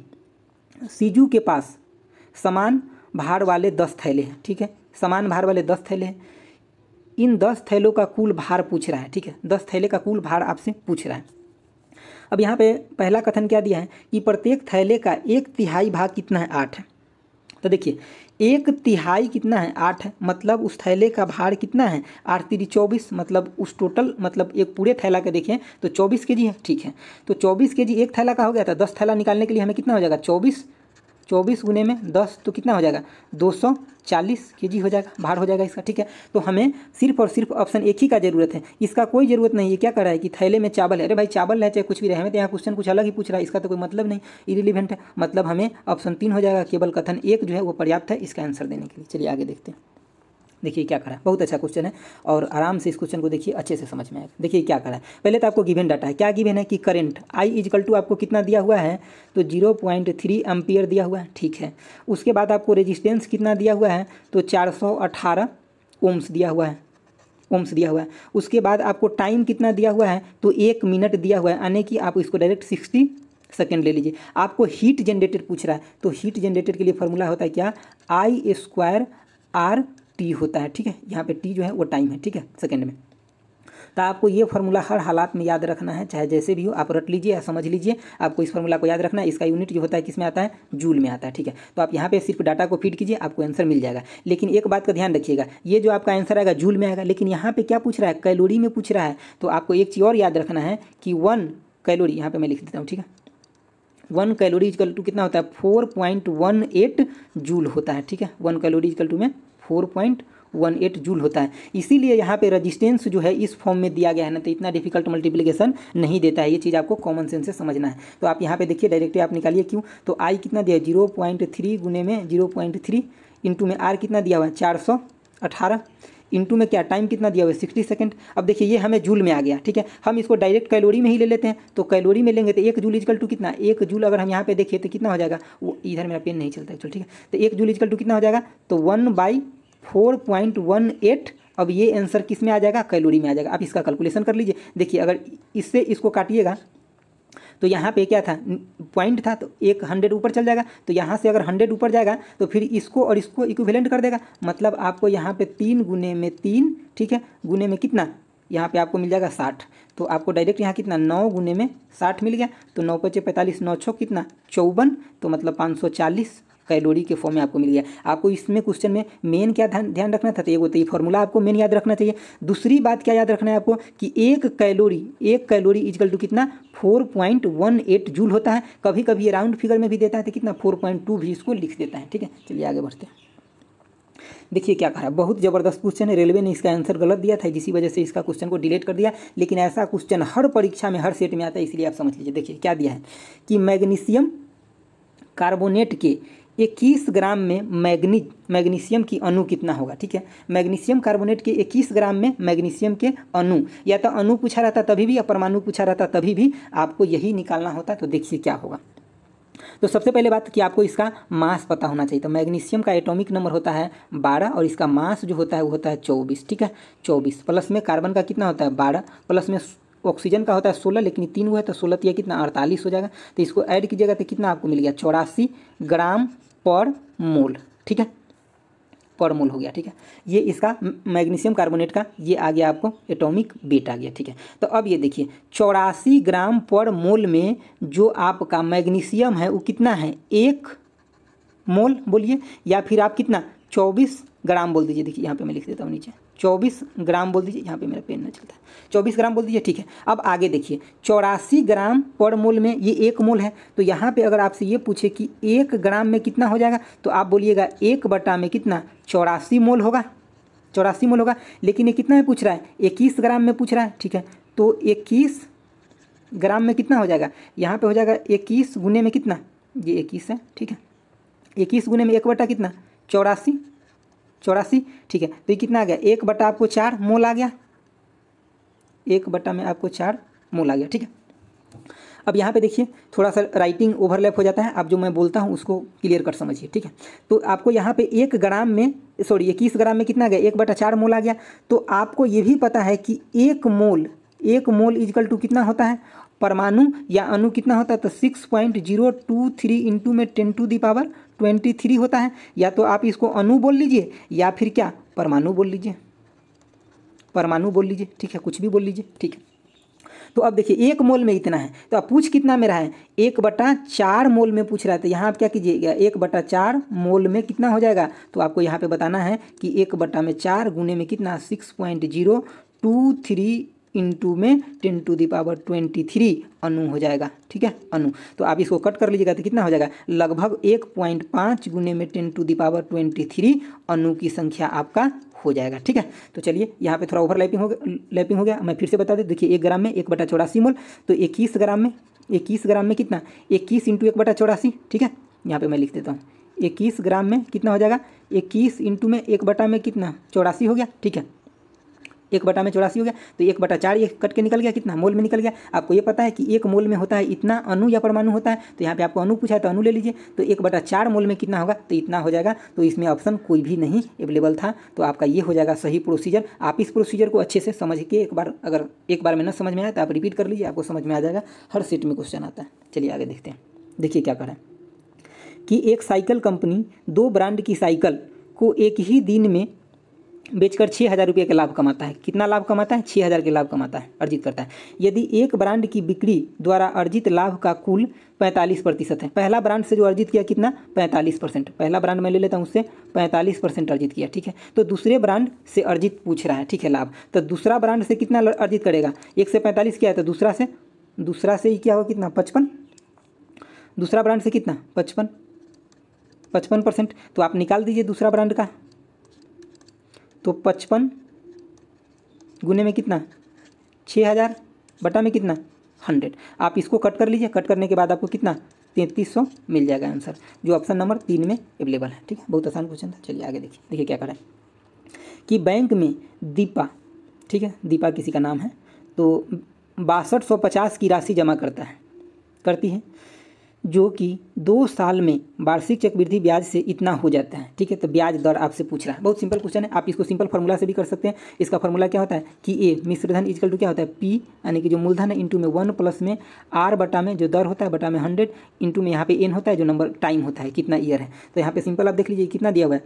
सीजू के पास समान भार वाले 10 थैले हैं, ठीक है, समान भार वाले 10 थैले हैं। इन 10 थैलों का कुल भार पूछ रहा है, ठीक है, 10 थैले का कुल भार आपसे पूछ रहा है। अब यहाँ पे पहला कथन क्या दिया है कि प्रत्येक थैले का 1/3 भाग कितना है 8 है। तो देखिए 1/3 कितना है 8 है, मतलब उस थैले का भार कितना है 8 × 24, मतलब उस टोटल मतलब एक पूरे थैला का देखें तो 24 kg है, ठीक है। तो 24 kg एक थैला का हो गया था, 10 थैला निकालने के लिए हमें कितना हो जाएगा 24 गुने में 10 तो कितना हो जाएगा 240 kg हो जाएगा, भार हो जाएगा इसका, ठीक है। तो हमें सिर्फ और सिर्फ ऑप्शन एक ही का जरूरत है, इसका कोई ज़रूरत नहीं है। क्या कर रहा है कि थैले में चावल है, अरे भाई चावल है चाहे कुछ भी रहे, हमें तो यहाँ क्वेश्चन कुछ अलग ही पूछ रहा है, इसका तो कोई मतलब नहीं, इरिलीवेंट है। मतलब हमें ऑप्शन 3 हो जाएगा, केवल कथन 1 जो है वो पर्याप्त है इसका आंसर देने के लिए। चलिए आगे देखते हैं। देखिए क्या करा है, बहुत अच्छा क्वेश्चन है और आराम से इस क्वेश्चन को देखिए अच्छे से समझ में आएगा। देखिए क्या करा है, पहले तो आपको गिवन डाटा है, क्या गिवन है कि करंट I = आपको कितना दिया हुआ है तो 0.3 एम्पियर दिया हुआ है, ठीक है। उसके बाद आपको रेजिस्टेंस कितना दिया हुआ है तो 418 ओम्स दिया हुआ है, ओम्स दिया हुआ है। उसके बाद आपको टाइम कितना दिया हुआ है तो 1 मिनट दिया हुआ है, यानी कि आप इसको डायरेक्ट 60 सेकेंड ले लीजिए। आपको हीट जनरेटर पूछ रहा है, तो हीट जनरेटर के लिए फॉर्मूला होता है क्या I² RT होता है, ठीक है। यहाँ पे T जो है वो टाइम है, ठीक है, सेकेंड में। तो आपको ये फार्मूला हर हालात में याद रखना है, चाहे जैसे भी हो, आप रट लीजिए या समझ लीजिए, आपको इस फार्मूला को याद रखना है। इसका यूनिट जो होता है किस में आता है, जूल में आता है, ठीक है। तो आप यहाँ पे सिर्फ डाटा को फीड कीजिए, आपको आंसर मिल जाएगा। लेकिन एक बात का ध्यान रखिएगा, ये जो आपका आंसर आएगा जूल में आएगा, लेकिन यहाँ पे क्या पूछ रहा है, कैलोरी में पूछ रहा है। तो आपको एक चीज़ और याद रखना है कि 1 कैलोरी, यहाँ पर मैं लिख देता हूँ, ठीक है, 1 कैलोरी = कितना होता है 4.18 जूल होता है, ठीक है। 1 कैलोरी = में 4.18 जूल होता है। इसीलिए यहाँ पे रेजिस्टेंस जो है इस फॉर्म में दिया गया है ना, तो इतना डिफिकल्ट मल्टीप्लिकेशन नहीं देता है। ये चीज़ आपको कॉमन सेंस से समझना है। तो आप यहाँ पे देखिए डायरेक्टली आप निकालिए क्यों, तो I कितना दिया 0.3 गुने में 0.3 इंटू में R कितना दिया हुआ है 418 इंटू में क्या टाइम कितना दिया हुआ है 60 सेकंड। अब देखिए ये हमें जूल में आ गया, ठीक है। हम इसको डायरेक्ट कैलोरी में ही ले लेते हैं, तो कैलोरी में लेंगे तो 1 जूल = कितना, 1 जूल अगर हम यहाँ पे देखिए तो कितना हो जाएगा, वो इधर मेरा पेन नहीं चलता एक्चुअली, ठीक है। तो 1 जूल = कितना हो जाएगा तो 1/4.18। अब ये आंसर किस में आ जाएगा, कैलोरी में आ जाएगा। आप इसका कैलकुलेशन कर लीजिए। देखिए अगर इससे इसको काटिएगा तो यहाँ पे क्या था, पॉइंट था, तो 100 ऊपर चल जाएगा। तो यहाँ से अगर 100 ऊपर जाएगा तो फिर इसको और इसको इक्विवेलेंट कर देगा, मतलब आपको यहाँ पे 3 गुने में 3, ठीक है, गुने में कितना, यहाँ पे आपको मिल जाएगा 60। तो आपको डायरेक्ट यहाँ कितना 9 गुने में 60 मिल गया। तो 9 × 5 = 45, 9 × 6 कितना 54, तो मतलब 540 कैलोरी के फॉर्म में आपको मिल गया। आपको इसमें क्वेश्चन में मेन क्या ध्यान रखना था, तो ये फॉर्मूला आपको मेन याद रखना चाहिए। दूसरी बात क्या याद रखना है आपको कि 1 कैलोरी = कितना 4.18 जूल होता है। कभी कभी ये राउंड फिगर में भी देता है तो कितना 4.2 भी इसको लिख देता है, ठीक है। चलिए आगे बढ़ते हैं। देखिए क्या कहा है, बहुत ज़बरदस्त क्वेश्चन है। रेलवे ने इसका आंसर गलत दिया था, जिसी वजह से इसका क्वेश्चन को डिलीट कर दिया, लेकिन ऐसा क्वेश्चन हर परीक्षा में हर सेट में आता है, इसलिए आप समझ लीजिए। देखिए क्या दिया है कि मैग्नीशियम कार्बोनेट के 21 ग्राम में मैग्नीशियम की अणु कितना होगा, ठीक है। मैग्नीशियम कार्बोनेट के 21 ग्राम में मैग्नीशियम के अणु, या तो अणु पूछा रहता तभी भी या परमाणु पूछा रहता तभी भी आपको यही निकालना होता। तो देखिए क्या होगा। तो सबसे पहले बात कि आपको इसका मास पता होना चाहिए। तो मैग्नीशियम का एटॉमिक नंबर होता है 12 और इसका मास जो होता है वो होता है 24, ठीक है। 24 प्लस में कार्बन का कितना होता है 12, प्लस में ऑक्सीजन का होता है 16, लेकिन 3 हुआ है तो 16 या कितना 48 हो जाएगा। तो इसको ऐड कीजिएगा तो कितना आपको मिल गया 84 ग्राम पर मोल, ठीक है, पर मोल हो गया, ठीक है। ये इसका मैग्नीशियम कार्बोनेट का ये आ गया, आपको एटॉमिक वेट आ गया, ठीक है। तो अब ये देखिए 84 ग्राम पर मोल में जो आपका मैग्नीशियम है वो कितना है 1 मोल बोलिए, या फिर आप कितना 24 ग्राम बोल दीजिए। देखिए यहाँ पे मैं लिख देता हूँ नीचे 24 ग्राम बोल दीजिए, यहाँ पे मेरा पेन न चलता है, 24 ग्राम बोल दीजिए, ठीक है। अब आगे देखिए 84 ग्राम पर मोल में ये 1 मोल है। तो यहाँ पे अगर आपसे ये पूछे कि 1 ग्राम में कितना हो जाएगा, तो आप बोलिएगा 1/, में कितना 84 मोल होगा, 84 मोल होगा। लेकिन ये कितना में पूछ रहा है 21 ग्राम में पूछ रहा है, ठीक है। तो 21 ग्राम में कितना हो जाएगा, यहाँ पे हो जाएगा 21 गुने में कितना, ये 21 है, ठीक है, 21 गुने में 1 बटा कितना 84, 84, ठीक है। तो ये कितना आ गया, 1 बटा आपको 4 मोल आ गया, 1 बटा में आपको 4 मोल आ गया, ठीक है। अब यहाँ पे देखिए थोड़ा सा राइटिंग ओवरलैप हो जाता है, आप जो मैं बोलता हूँ उसको क्लियर कर समझिए, ठीक है। तो आपको यहाँ पे 1 ग्राम में 21 ग्राम में कितना आ गया, 1 बटा 4 मोल आ गया। तो आपको ये भी पता है कि 1 मोल इजकल टू कितना होता है, परमाणु या अणु कितना होता है, तो 6.023 इंटू में 10⁻23 होता है। या तो आप इसको अणु बोल लीजिए या फिर क्या परमाणु बोल लीजिए, परमाणु बोल लीजिए, ठीक है, कुछ भी बोल लीजिए, ठीक है। तो अब देखिए 1 मोल में इतना है, तो आप पूछ कितना में रहा है, 1 बटा 4 मोल में पूछ रहा है। तो यहाँ आप क्या कीजिएगा, 1 बटा 4 मोल में कितना हो जाएगा, तो आपको यहाँ पे बताना है कि 1 बटा में 4 गुने में कितना 6.023 इंटू में 10⁻23 अणु हो जाएगा, ठीक है, अणु। तो आप इसको कट कर लीजिएगा तो कितना हो जाएगा, लगभग 1.5 गुने में 10⁻23 अणु की संख्या आपका हो जाएगा, ठीक है। तो चलिए यहाँ पे थोड़ा ओवरलैपिंग हो गया, मैं फिर से बता दें। देखिए 1 ग्राम में 1 बटा 84 मोल, तो 21 ग्राम में कितना 21 इंटू 1 बटा 84, ठीक है। यहाँ पे मैं लिख देता हूँ 21 ग्राम में कितना हो जाएगा, 21 इंटू में 1 बटा में कितना 84 हो गया, ठीक है, 1 बटा में 84 हो गया। तो 1 बटा 4 ये कट के निकल गया, कितना मोल में निकल गया। आपको ये पता है कि 1 मोल में होता है इतना अणु या परमाणु होता है, तो यहाँ पे आपको अणु पूछा है तो अणु ले लीजिए। तो 1 बटा 4 मोल में कितना होगा, तो इतना हो जाएगा। तो इसमें ऑप्शन कोई भी नहीं अवेलेबल था, तो आपका ये हो जाएगा सही प्रोसीजर। आप इस प्रोसीजर को अच्छे से समझ के अगर एक बार में न समझ में आए तो आप रिपीट कर लीजिए, आपको समझ में आ जाएगा। हर सेट में क्वेश्चन आता है। चलिए आगे देखते हैं। देखिए क्या करें कि एक साइकिल कंपनी 2 ब्रांड की साइकिल को एक ही दिन में बेचकर 6,000 रुपये का लाभ कमाता है। कितना लाभ कमाता है, 6,000 के लाभ कमाता है, अर्जित करता है। यदि एक ब्रांड की बिक्री द्वारा अर्जित लाभ का कुल 45% है, पहला ब्रांड से जो अर्जित किया कितना 45%, पहला ब्रांड मैं ले लेता हूँ, उससे 45% अर्जित किया, ठीक है। तो दूसरे ब्रांड से अर्जित पूछ रहा है, ठीक है, लाभ। तो दूसरा ब्रांड से कितना अर्जित करेगा, 1 से 45 किया है, तो दूसरा से ही क्या होगा, कितना 55, दूसरा ब्रांड से कितना 55%। तो आप निकाल दीजिए दूसरा ब्रांड का, तो 55 गुने में कितना 6,000 बटा में कितना 100। आप इसको कट कर लीजिए, कट करने के बाद आपको कितना 3300 मिल जाएगा आंसर, जो ऑप्शन नंबर 3 में अवेलेबल है, ठीक है। बहुत आसान क्वेश्चन था। चलिए आगे देखिए क्या करें कि बैंक में दीपा, ठीक है, दीपा किसी का नाम है, तो 6250 की राशि जमा करती है, जो कि 2 साल में वार्षिक चक्रवृद्धि ब्याज से इतना हो जाता है, ठीक है। तो ब्याज दर आपसे पूछ रहा है, बहुत सिंपल क्वेश्चन है। आप इसको सिंपल फार्मूला से भी कर सकते हैं। इसका फार्मूला क्या होता है कि ए मिश्रधन इक्वल टू क्या होता है, पी यानी कि जो मूलधन है इंटू में 1 प्लस में आर बटा में जो दर होता है बटा में 100 इंटू में यहाँ पे एन होता है जो नंबर टाइम होता है, कितना ईयर है। तो यहाँ पे सिंपल आप देख लीजिए कितना दिया हुआ है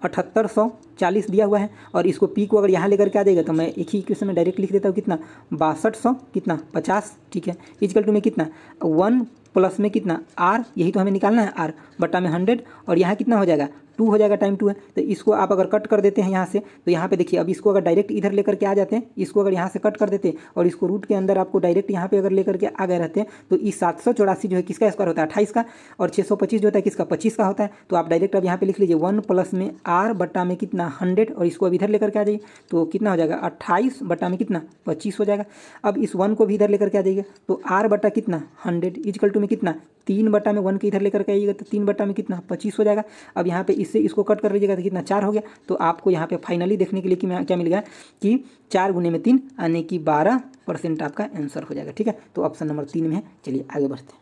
7840 दिया हुआ है, और इसको पी को अगर यहाँ लेकर के आ जाएगा तो मैं एक ही इक्वेशन में डायरेक्ट लिख देता हूँ, कितना 6200 कितना 50, ठीक है, इक्वल टू में कितना 1 प्लस में कितना आर, यही तो हमें निकालना है, आर बटा में 100, और यहाँ कितना हो जाएगा 2 हो जाएगा, टाइम 2 है। तो इसको आप अगर कट कर देते हैं यहाँ से, तो यहाँ पे देखिए अब इसको अगर डायरेक्ट इधर लेकर के आ जाते हैं, इसको अगर यहाँ से कट कर देते हैं और इसको रूट के अंदर आपको डायरेक्ट यहाँ पे अगर लेकर के आ गए रहते हैं, तो इस 784 जो है किसका स्क्वायर होता है 28 का, और 625 जो होता है किसका 25 का होता है। तो आप डायरेक्ट अब यहाँ पे लिख लीजिए 1 प्लस में आर बटा में कितना 100, और इसको अब इधर लेकर के आ जाइए तो कितना हो जाएगा 28 बटा में कितना 25 हो जाएगा। अब इस 1 को भी इधर लेकर के आ जाइए तो आर बटा कितना 100 इक्वल टू में कितना 3 बटा में 1 के इधर लेकर के आइएगा तो 3 बटा में कितना 25 हो जाएगा। अब यहाँ पे इससे इसको कट कर लीजिएगा तो कितना 4 हो गया। तो आपको यहाँ पे फाइनली देखने के लिए कि क्या मिल गया कि 4 गुने में 3 यानी कि 12% आपका आंसर हो जाएगा, ठीक है। तो ऑप्शन नंबर 3 में है। चलिए आगे बढ़ते हैं।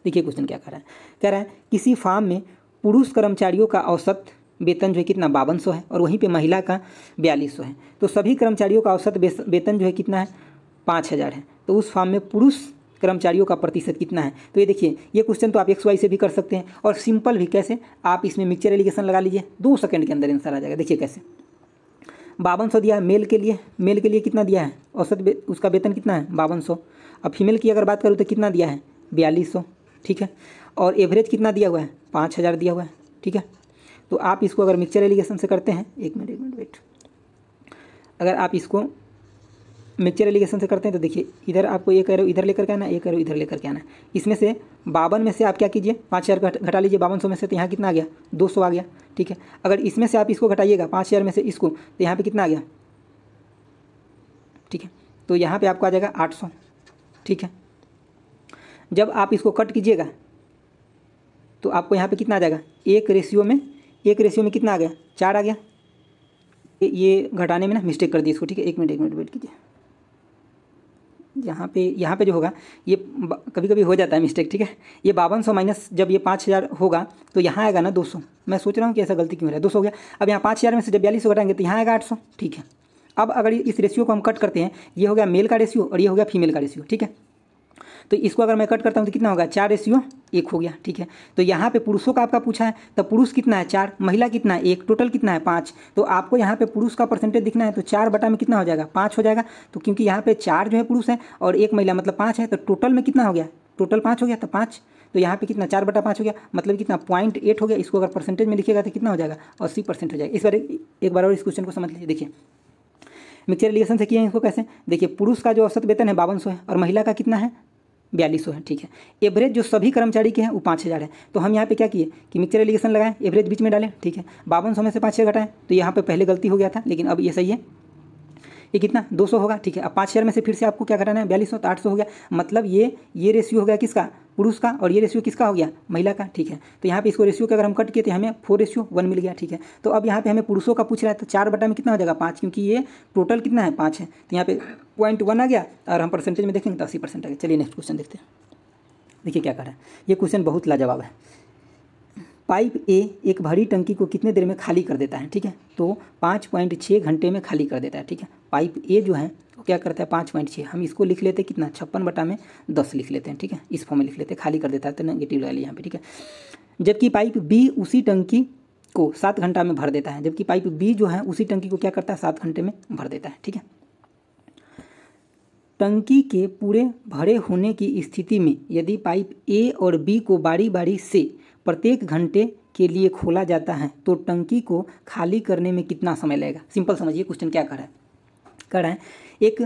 देखिए क्वेश्चन क्या कह रहा है किसी फार्म में पुरुष कर्मचारियों का औसत वेतन जो है कितना 5200 है, और वहीं पे महिला का 4200 है। तो सभी कर्मचारियों का औसत वेतन जो है कितना है 5000 है। तो उस फार्म में पुरुष कर्मचारियों का प्रतिशत कितना है। तो ये देखिए ये क्वेश्चन तो आप XY से भी कर सकते हैं, और सिंपल भी कैसे, आप इसमें मिक्सचर एलिगेशन लगा लीजिए, 2 सेकंड के अंदर आंसर आ जाएगा। देखिए कैसे 5200 दिया है मेल के लिए कितना दिया है औसत उसका वेतन कितना है 5200। अब फीमेल की अगर बात करूँ तो कितना दिया है 4200, ठीक है, और एवरेज कितना दिया हुआ है 5000 दिया हुआ है, ठीक है। तो आप इसको अगर मिक्सचर एलिगेशन से करते हैं, एक मिनट वेट, अगर आप इसको मिक्सचर एलिगेशन से करते हैं तो देखिए इधर आपको एक एरो इधर लेकर के आना, एक एरो इधर लेकर के आना। इसमें से 52 में से आप क्या कीजिए 5000 घटा लीजिए 5200 में से, तो यहाँ कितना आ गया 200 आ गया, ठीक है। अगर इसमें से आप इसको घटाइएगा 5000 में से इसको, तो यहाँ पे कितना आ गया, ठीक है। तो यहाँ पे आपको आ जाएगा 800, ठीक है। जब आप इसको कट कीजिएगा तो आपको यहाँ पे कितना आ जाएगा, 1:1 कितना आ गया, 4 आ गया। ये घटाने में ना मिस्टेक कर दी इसको, ठीक है। एक मिनट वेट कीजिए। यहाँ पे जो होगा ये कभी कभी हो जाता है मिस्टेक, ठीक है। ये 5200 माइनस जब ये 5000 होगा तो यहाँ आएगा ना 200। मैं सोच रहा हूँ कि ऐसा गलती क्यों हो रहा है, 200 हो गया। अब यहाँ 5000 में से जब 4200 घटाएंगे तो यहाँ आएगा 800, ठीक है। अब अगर इस रेशियो को हम कट करते हैं, ये हो गया मेल का रेशियो और ये हो गया फीमेल का रेशियो, ठीक है। तो इसको अगर मैं कट करता हूँ तो कितना होगा, 4:1 हो गया, ठीक है। तो यहाँ पे पुरुषों का आपका पूछा है, तो पुरुष कितना है 4, महिला कितना है 1, टोटल कितना है 5। तो आपको यहाँ पे पुरुष का परसेंटेज दिखना है तो 4 बटा में कितना हो जाएगा, 5 हो जाएगा। तो क्योंकि यहाँ पे 4 जो है पुरुष है और 1 महिला मतलब 5 है, तो टोटल में कितना हो गया, टोटल 5 हो गया। तो 5, तो यहाँ पे कितना 4/5 हो गया, मतलब कितना 0.8 हो गया। इसको अगर परसेंटेज में लिखिएगा तो कितना हो जाएगा, 80% हो जाएगा। इस बार एक बार और इस क्वेश्चन को समझ लीजिए। देखिए मिक्सचर रिलेशन से किए हैं इसको कैसे, देखिए पुरुष का जो औसत वेतन है 5200 है और महिला का कितना है 4200 है, ठीक है। एवरेज जो सभी कर्मचारी के हैं वो 5000 है। तो हम यहाँ पे क्या किए कि मिक्सचर रिलेशन लगाएं, एवरेज बीच में डालें, ठीक है। 5200 में से 5000 घटाएं तो यहाँ पे पहले गलती हो गया था, लेकिन अब ये सही है। ये कितना 200 होगा, ठीक है। अब 5000 में से फिर से आपको क्या घटाना है, 4200, तो 800 हो गया। मतलब ये रेशियो हो गया किसका, पुरुष का, और ये रेशियो किसका हो गया, महिला का, ठीक है। तो यहाँ पे इसको रेशियो के अगर हम कट किए तो हमें 4:1 मिल गया, ठीक है। तो अब यहाँ पे हमें पुरुषों का पूछ रहा है तो 4 बटा में कितना हो जाएगा 5, क्योंकि ये टोटल कितना है 5 है। तो यहाँ पे 0.1 आ गया और हम परसेंटेज में देखेंगे तो 80% आ गया। चलिए नेक्स्ट क्वेश्चन देखते हैं। देखिए क्या कर रहा है, ये क्वेश्चन बहुत लाजवाब है। पाइप ए एक भरी टंकी को कितने देर में खाली कर देता है, ठीक है। तो 5.6 घंटे में खाली कर देता है, ठीक है। पाइप ए जो है वो क्या करता है 5.6, हम इसको लिख लेते हैं कितना 56/10 लिख लेते हैं, ठीक है। इस फॉर्म में लिख लेते हैं, खाली कर देता है तो नेगेटिव लगा लिया यहाँ पे, ठीक है। जबकि पाइप बी उसी टंकी को 7 घंटा में भर देता है, जबकि पाइप बी जो है उसी टंकी को क्या करता है 7 घंटे में भर देता है, ठीक है। टंकी के पूरे भरे होने की स्थिति में यदि पाइप ए और बी को बारी बारी से प्रत्येक घंटे के लिए खोला जाता है तो टंकी को खाली करने में कितना समय लगेगा। सिंपल समझिए क्वेश्चन क्या कर रहा है, एक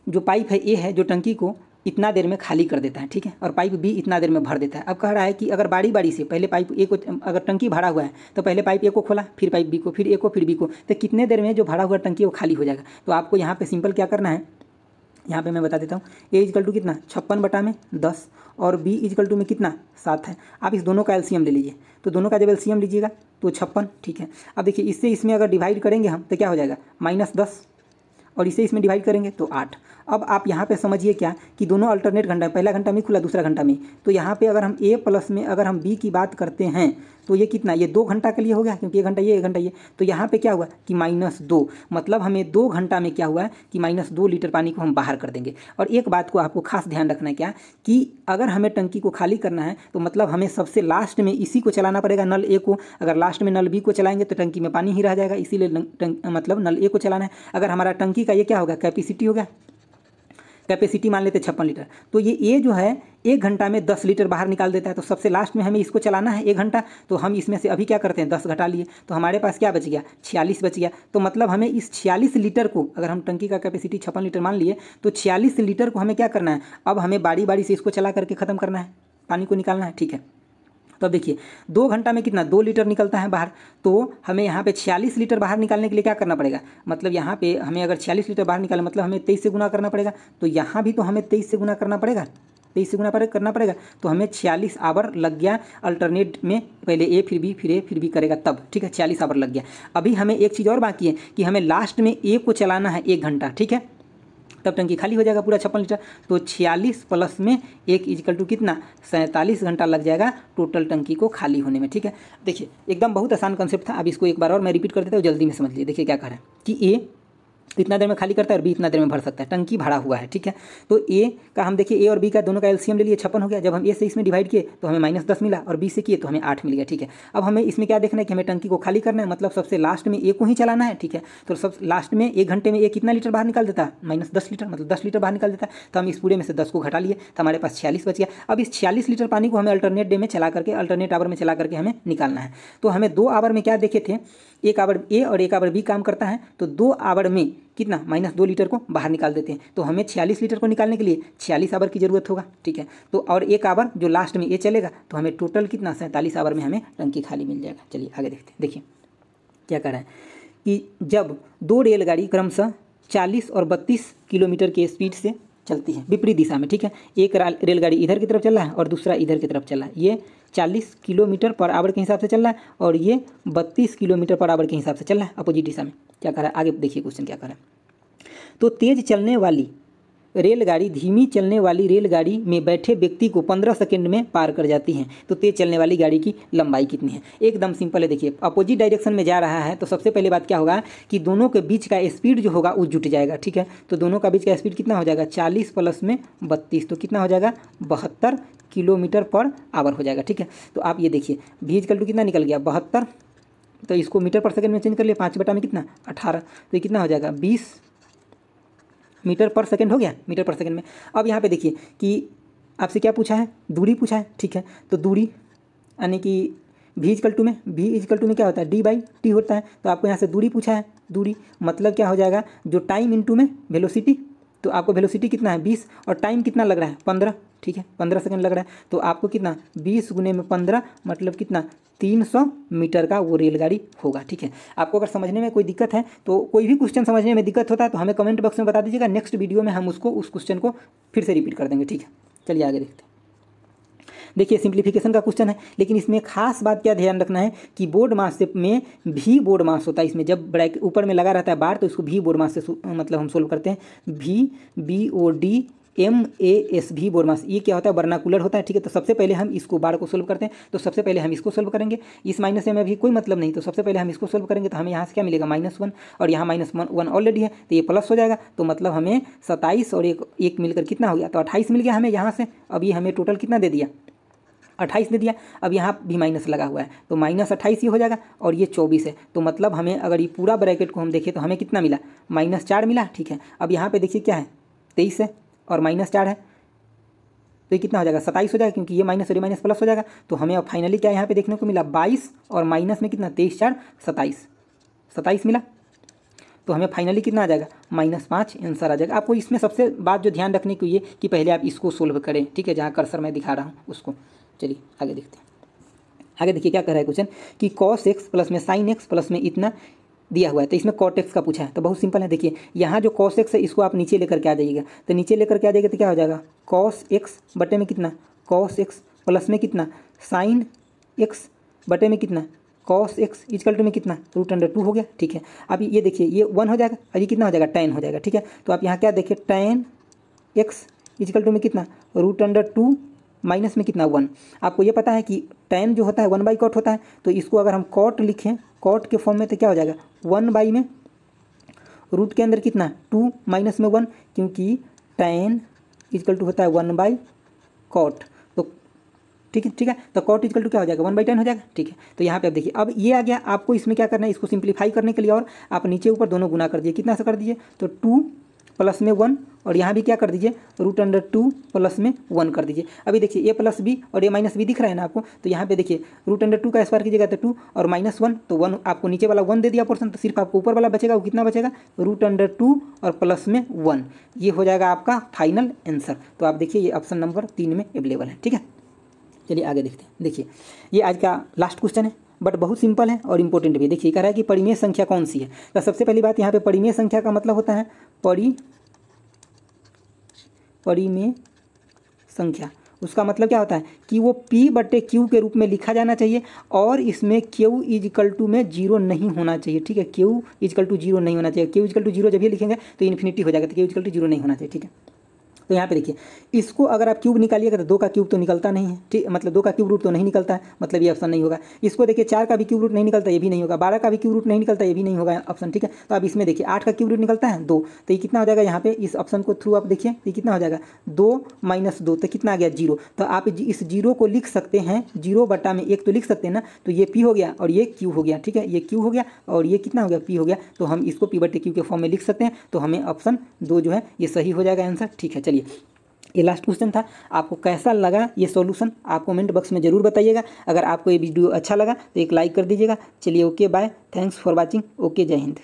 जो पाइप है ए है जो टंकी को इतना देर में खाली कर देता है, ठीक है, और पाइप बी इतना देर में भर देता है। अब कह रहा है कि अगर बारी बारी से पहले पाइप ए को, अगर टंकी भरा हुआ है तो पहले पाइप ए को खोला, फिर पाइप बी को, फिर ए को, फिर बी को, तो कितने देर में जो भरा हुआ टंकी वो खाली हो जाएगा। तो आपको यहाँ पे सिंपल क्या करना है, यहाँ पे मैं बता देता हूँ। ए इजकल टू कितना 56/10 और बी इजकल टू में कितना 7 है। आप इस दोनों का एलसीएम ले लीजिए, तो दोनों का जब एलसीएम लीजिएगा तो 56, ठीक है। अब देखिए इससे इसमें अगर डिवाइड करेंगे हम तो क्या हो जाएगा -10 और इसे इसमें डिवाइड करेंगे तो 8। अब आप यहाँ पे समझिए क्या कि दोनों अल्टरनेट घंटा, पहला घंटा में खुला दूसरा घंटा में, तो यहाँ पे अगर हम ए प्लस में अगर हम बी की बात करते हैं तो ये कितना, ये 2 घंटा के लिए हो गया, क्योंकि 1 घंटा ये 1 घंटा ये, तो यहाँ पे क्या हुआ कि -2, मतलब हमें 2 घंटा में क्या हुआ कि -2 लीटर पानी को हम बाहर कर देंगे। और एक बात को आपको खास ध्यान रखना है क्या कि अगर हमें टंकी को खाली करना है तो मतलब हमें सबसे लास्ट में इसी को चलाना पड़ेगा, नल ए को। अगर लास्ट में नल बी को चलाएंगे तो टंकी में पानी ही रह जाएगा, इसीलिए मतलब नल ए को चलाना है। अगर हमारा टंकी का ये क्या होगा कैपेसिटी हो गया, कैपेसिटी मान लेते 56 लीटर, तो ये ए जो है 1 घंटा में 10 लीटर बाहर निकाल देता है। तो सबसे लास्ट में हमें इसको चलाना है 1 घंटा, तो हम इसमें से अभी क्या करते हैं 10 घटा लिए, तो हमारे पास क्या बच गया 46 बच गया। तो मतलब हमें इस 46 लीटर को, अगर हम टंकी का कैपेसिटी 56 लीटर मान लिए तो 46 लीटर को हमें क्या करना है, अब हमें बारी बारी से इसको चला करके ख़त्म करना है, पानी को निकालना है, ठीक है। तो अब देखिए 2 घंटा में कितना 2 लीटर निकलता है बाहर, तो हमें यहाँ पे 46 लीटर बाहर निकालने के लिए क्या करना पड़ेगा, मतलब यहाँ पे हमें अगर 46 लीटर बाहर निकाले मतलब हमें 23 से गुना करना पड़ेगा। तो यहाँ भी तो हमें 23 से गुना करना पड़ेगा, 23 से गुना करना पड़ेगा। तो हमें 46 आवर लग गया अल्टरनेट में, पहले ए फिर बी फिर ए फिर बी करेगा तब, ठीक है, 40 आवर लग गया। अभी हमें एक चीज़ और बाकी है कि हमें लास्ट में ए को चलाना है 1 घंटा, ठीक है, तब टंकी खाली हो जाएगा पूरा 56 लीटर। तो 46 प्लस में 1 इजकल टू कितना 47 घंटा लग जाएगा टोटल टंकी को खाली होने में, ठीक है। देखिए एकदम बहुत आसान कंसेप्ट था। अब इसको एक बार और मैं रिपीट कर देता हूँ, जल्दी में समझ लीजिए। देखिए क्या कह रहा है कि ए इतना देर में खाली करता है और बी इतना देर में भर सकता है, टंकी भरा हुआ है, ठीक है। तो ए का हम देखिए ए और बी का दोनों का एलसीएम ले लिए 56 हो गया। जब हम ए से इसमें डिवाइड किए तो हमें -10 मिला और बी से किए तो हमें 8 मिल गया, ठीक है। अब हमें इसमें क्या देखना है कि हमें टंकी को खाली करना है, मतलब सबसे लास्ट में ए को ही चलाना है, ठीक है। तो सब लास्ट में 1 घंटे में ए कितना लीटर बाहर निकाल देता है -10 लीटर, मतलब 10 लीटर बाहर निकाल देता है। तो हम इस पूरे में से 10 को घटा लिए तो हमारे पास 46 बच गया। अब इस 46 लीटर पानी को हमें अल्टरनेट डे में चला करके, अल्टरनेट आवर में चला करके हमें निकालना है। तो हमें 2 आवर में क्या देखे थे, 1 आवर ए और 1 आवर बी काम करता है, तो 2 आवर में कितना -2 लीटर को बाहर निकाल देते हैं। तो हमें 46 लीटर को निकालने के लिए 46 आवर की ज़रूरत होगा, ठीक है। तो और 1 आवर जो लास्ट में ए चलेगा तो हमें टोटल कितना 47 आवर में हमें टंकी खाली मिल जाएगा। चलिए आगे देखते हैं। देखिए क्या कर रहा है कि जब 2 रेलगाड़ी क्रमशः 40 और 32 किलोमीटर के स्पीड से चलती है विपरीत दिशा में, ठीक है। एक रेलगाड़ी इधर की तरफ चल रहा है और दूसरा इधर की तरफ चल रहा है। ये 40 किलोमीटर पर आवर के हिसाब से चल रहा है और ये 32 किलोमीटर पर आवर के हिसाब से चल रहा है अपोजिट दिशा में। क्या कर रहा है, आगे देखिए क्वेश्चन क्या कर रहा है। तो तेज चलने वाली रेलगाड़ी धीमी चलने वाली रेलगाड़ी में बैठे व्यक्ति को 15 सेकंड में पार कर जाती है। तो तेज चलने वाली गाड़ी की लंबाई कितनी है, एकदम सिंपल है। देखिए अपोजिट डायरेक्शन में जा रहा है तो सबसे पहले बात क्या होगा कि दोनों के बीच का स्पीड जो होगा वो जुट जाएगा, ठीक है। तो दोनों का बीच का स्पीड कितना हो जाएगा, 40 प्लस में 32, तो कितना हो जाएगा 72 किलोमीटर पर आवर हो जाएगा, ठीक है। तो आप ये देखिए v इक्वल टू कितना निकल गया 72, तो इसको मीटर पर सेकंड में चेंज कर लिया, 5 बटा में कितना 18, तो ये कितना हो जाएगा 20 मीटर पर सेकंड हो गया, मीटर पर सेकंड में। अब यहाँ पे देखिए कि आपसे क्या पूछा है, दूरी पूछा है, ठीक है। तो दूरी यानी कि v इक्वल टू में क्या होता है d/t होता है। तो आपको यहाँ से दूरी पूछा है, दूरी मतलब क्या हो जाएगा, जो टाइम इनटू में वेलोसिटी, तो आपको वेलोसिटी कितना है 20 और टाइम कितना लग रहा है 15, ठीक है 15 सेकंड लग रहा है। तो आपको कितना 20 गुने में 15 मतलब कितना 300 मीटर का वो रेलगाड़ी होगा, ठीक है। आपको अगर समझने में कोई दिक्कत है तो कोई भी क्वेश्चन समझने में दिक्कत होता है तो हमें कमेंट बॉक्स में बता दीजिएगा, नेक्स्ट वीडियो में हम उस क्वेश्चन को फिर से रिपीट कर देंगे, ठीक है। चलिए आगे देखते हैं। देखिए सिंप्लीफिकेशन का क्वेश्चन है, लेकिन इसमें खास बात क्या ध्यान रखना है कि बोर्ड मास में भी बोर्ड मास होता है। इसमें जब ब्रैकेट ऊपर में लगा रहता है बार तो इसको भी बोर्ड मास से मतलब हम सोल्व करते हैं। BODMAS बोर्ड मास, ये क्या होता है वर्नाकुलर होता है, ठीक है। तो सबसे पहले हम इसको बार को सोल्व करते हैं, तो सबसे पहले हम इसको सोल्व करेंगे। इस माइनस में अभी कोई मतलब नहीं, तो सबसे पहले हम इसको सोल्व करेंगे तो हमें यहाँ से क्या मिलेगा -1 और यहाँ -1 ऑलरेडी है तो ये प्लस हो जाएगा। तो मतलब हमें 27 और एक मिलकर कितना हो गया, तो 28 मिल गया हमें यहाँ से। अब ये हमें टोटल कितना दे दिया 28 दे दिया। अब यहाँ भी माइनस लगा हुआ है तो -28 ये हो जाएगा और ये 24 है। तो मतलब हमें अगर ये पूरा ब्रैकेट को हम देखें तो हमें कितना मिला -4 मिला, ठीक है। अब यहाँ पे देखिए क्या है 23 है और -4 है तो ये कितना हो जाएगा 27 हो जाएगा, क्योंकि ये माइनस और ये माइनस प्लस हो जाएगा। तो हमें अब फाइनली क्या यहाँ पे देखने को मिला 22 और माइनस में कितना 23 4 27 मिला। तो हमें फाइनली कितना आ जाएगा -5 आंसर आ जाएगा। आपको इसमें सबसे बात जो ध्यान रखने की ये कि पहले आप इसको सोल्व करें, ठीक है, जहाँ कर्सर मैं दिखा रहा हूँ उसको। चलिए आगे देखते हैं। आगे देखिए क्या कह रहा है क्वेश्चन कि cos x प्लस में sin x प्लस में इतना दिया हुआ है, तो इसमें cot x का पूछा है। तो बहुत सिंपल है, देखिए यहाँ जो cos x है इसको आप नीचे लेकर के आ जाइएगा, तो नीचे लेकर के आ जाएगा तो क्या हो जाएगा cos x बटे में कितना cos x प्लस में कितना sin x बटे में कितना cos x इक्वल टू में कितना √2 हो गया, ठीक है। अब ये देखिए ये 1 हो जाएगा और ये कितना हो जाएगा tan हो जाएगा, ठीक है। तो आप यहाँ क्या देखिए tan x इक्वल टू में कितना √2 माइनस में कितना 1। आपको ये पता है कि tan जो होता है 1/cot होता है, तो इसको अगर हम cot लिखें cot के फॉर्म में तो क्या हो जाएगा 1 में रूट के अंदर कितना 2 माइनस में 1, क्योंकि tan इक्वल टू होता है 1/cot। तो ठीक है, तो cot इक्वल टू क्या हो जाएगा 1/tan हो जाएगा, ठीक है। तो यहाँ पे आप देखिए अब ये आ गया। आपको इसमें क्या करना है, इसको सिंप्लीफाई करने के लिए और आप नीचे ऊपर दोनों गुना कर दिए, कितना से कर दीजिए तो 2 प्लस में 1 और यहाँ भी क्या कर दीजिए √2 प्लस में 1 कर दीजिए। अभी देखिए ये प्लस बी और ये माइनस बी दिख रहा है ना आपको, तो यहाँ पे देखिए √2 का स्क्वायर कीजिएगा तो 2 और -1 तो 1, आपको नीचे वाला 1 दे दिया पोर्सन, तो सिर्फ आपको ऊपर वाला बचेगा, वो कितना बचेगा √2 और प्लस में 1। ये हो जाएगा आपका फाइनल आंसर। तो आप देखिए ये ऑप्शन नंबर 3 में अवेलेबल है, ठीक है। चलिए आगे देखते हैं। देखिए ये आज का लास्ट क्वेश्चन है, बट बहुत सिंपल है और इंपॉर्टेंट भी। देखिए कह रहा है कि परिमेय संख्या कौन सी है। तो सबसे पहली बात यहाँ पे परिमेय संख्या का मतलब होता है परिमेय संख्या, उसका मतलब क्या होता है कि वो P/Q के रूप में लिखा जाना चाहिए और इसमें Q इक्वल टू में 0 नहीं होना चाहिए, ठीक है। Q इक्वल टू 0 नहीं होना चाहिए। Q इक्वल टू 0 जब ये लिखेंगे तो इन्फिनिटी हो जाएगा, तो Q इक्वल टू 0 नहीं होना चाहिए, ठीक है। तो यहाँ पे देखिए इसको अगर आप क्यूब निकालिएगा तो 2 का क्यूब तो निकलता नहीं है, ठीक, मतलब 2 का क्यूब रूट तो नहीं निकलता है, मतलब ये ऑप्शन नहीं होगा। इसको देखिए 4 का भी क्यूब रूट नहीं निकलता, ये भी नहीं होगा। 12 का भी क्यूब रूट नहीं निकलता, ये भी नहीं होगा ऑप्शन, ठीक है। तो अब इसमें देखिए 8 का क्यूब रूट निकलता है 2, तो ये कितना हो जाएगा यहाँ पे इस ऑप्शन को थ्रू आप देखिए ये कितना हो जाएगा 2 - 2, तो कितना आ गया 0। तो आप इस 0 को लिख सकते हैं 0/1 तो लिख सकते हैं ना, तो ये P हो गया और ये Q हो गया, ठीक है। ये Q हो गया और ये कितना हो गया P हो गया, तो हम इसको P/Q के फॉर्म में लिख सकते हैं। तो हमें ऑप्शन 2 जो है ये सही हो जाएगा आंसर, ठीक है। चलिए ये लास्ट क्वेश्चन था। आपको कैसा लगा ये सॉल्यूशन आप कमेंट बॉक्स में ज़रूर बताइएगा। अगर आपको ये वीडियो अच्छा लगा तो एक लाइक कर दीजिएगा। चलिए okay bye, thanks for watching, okay, जय हिंद।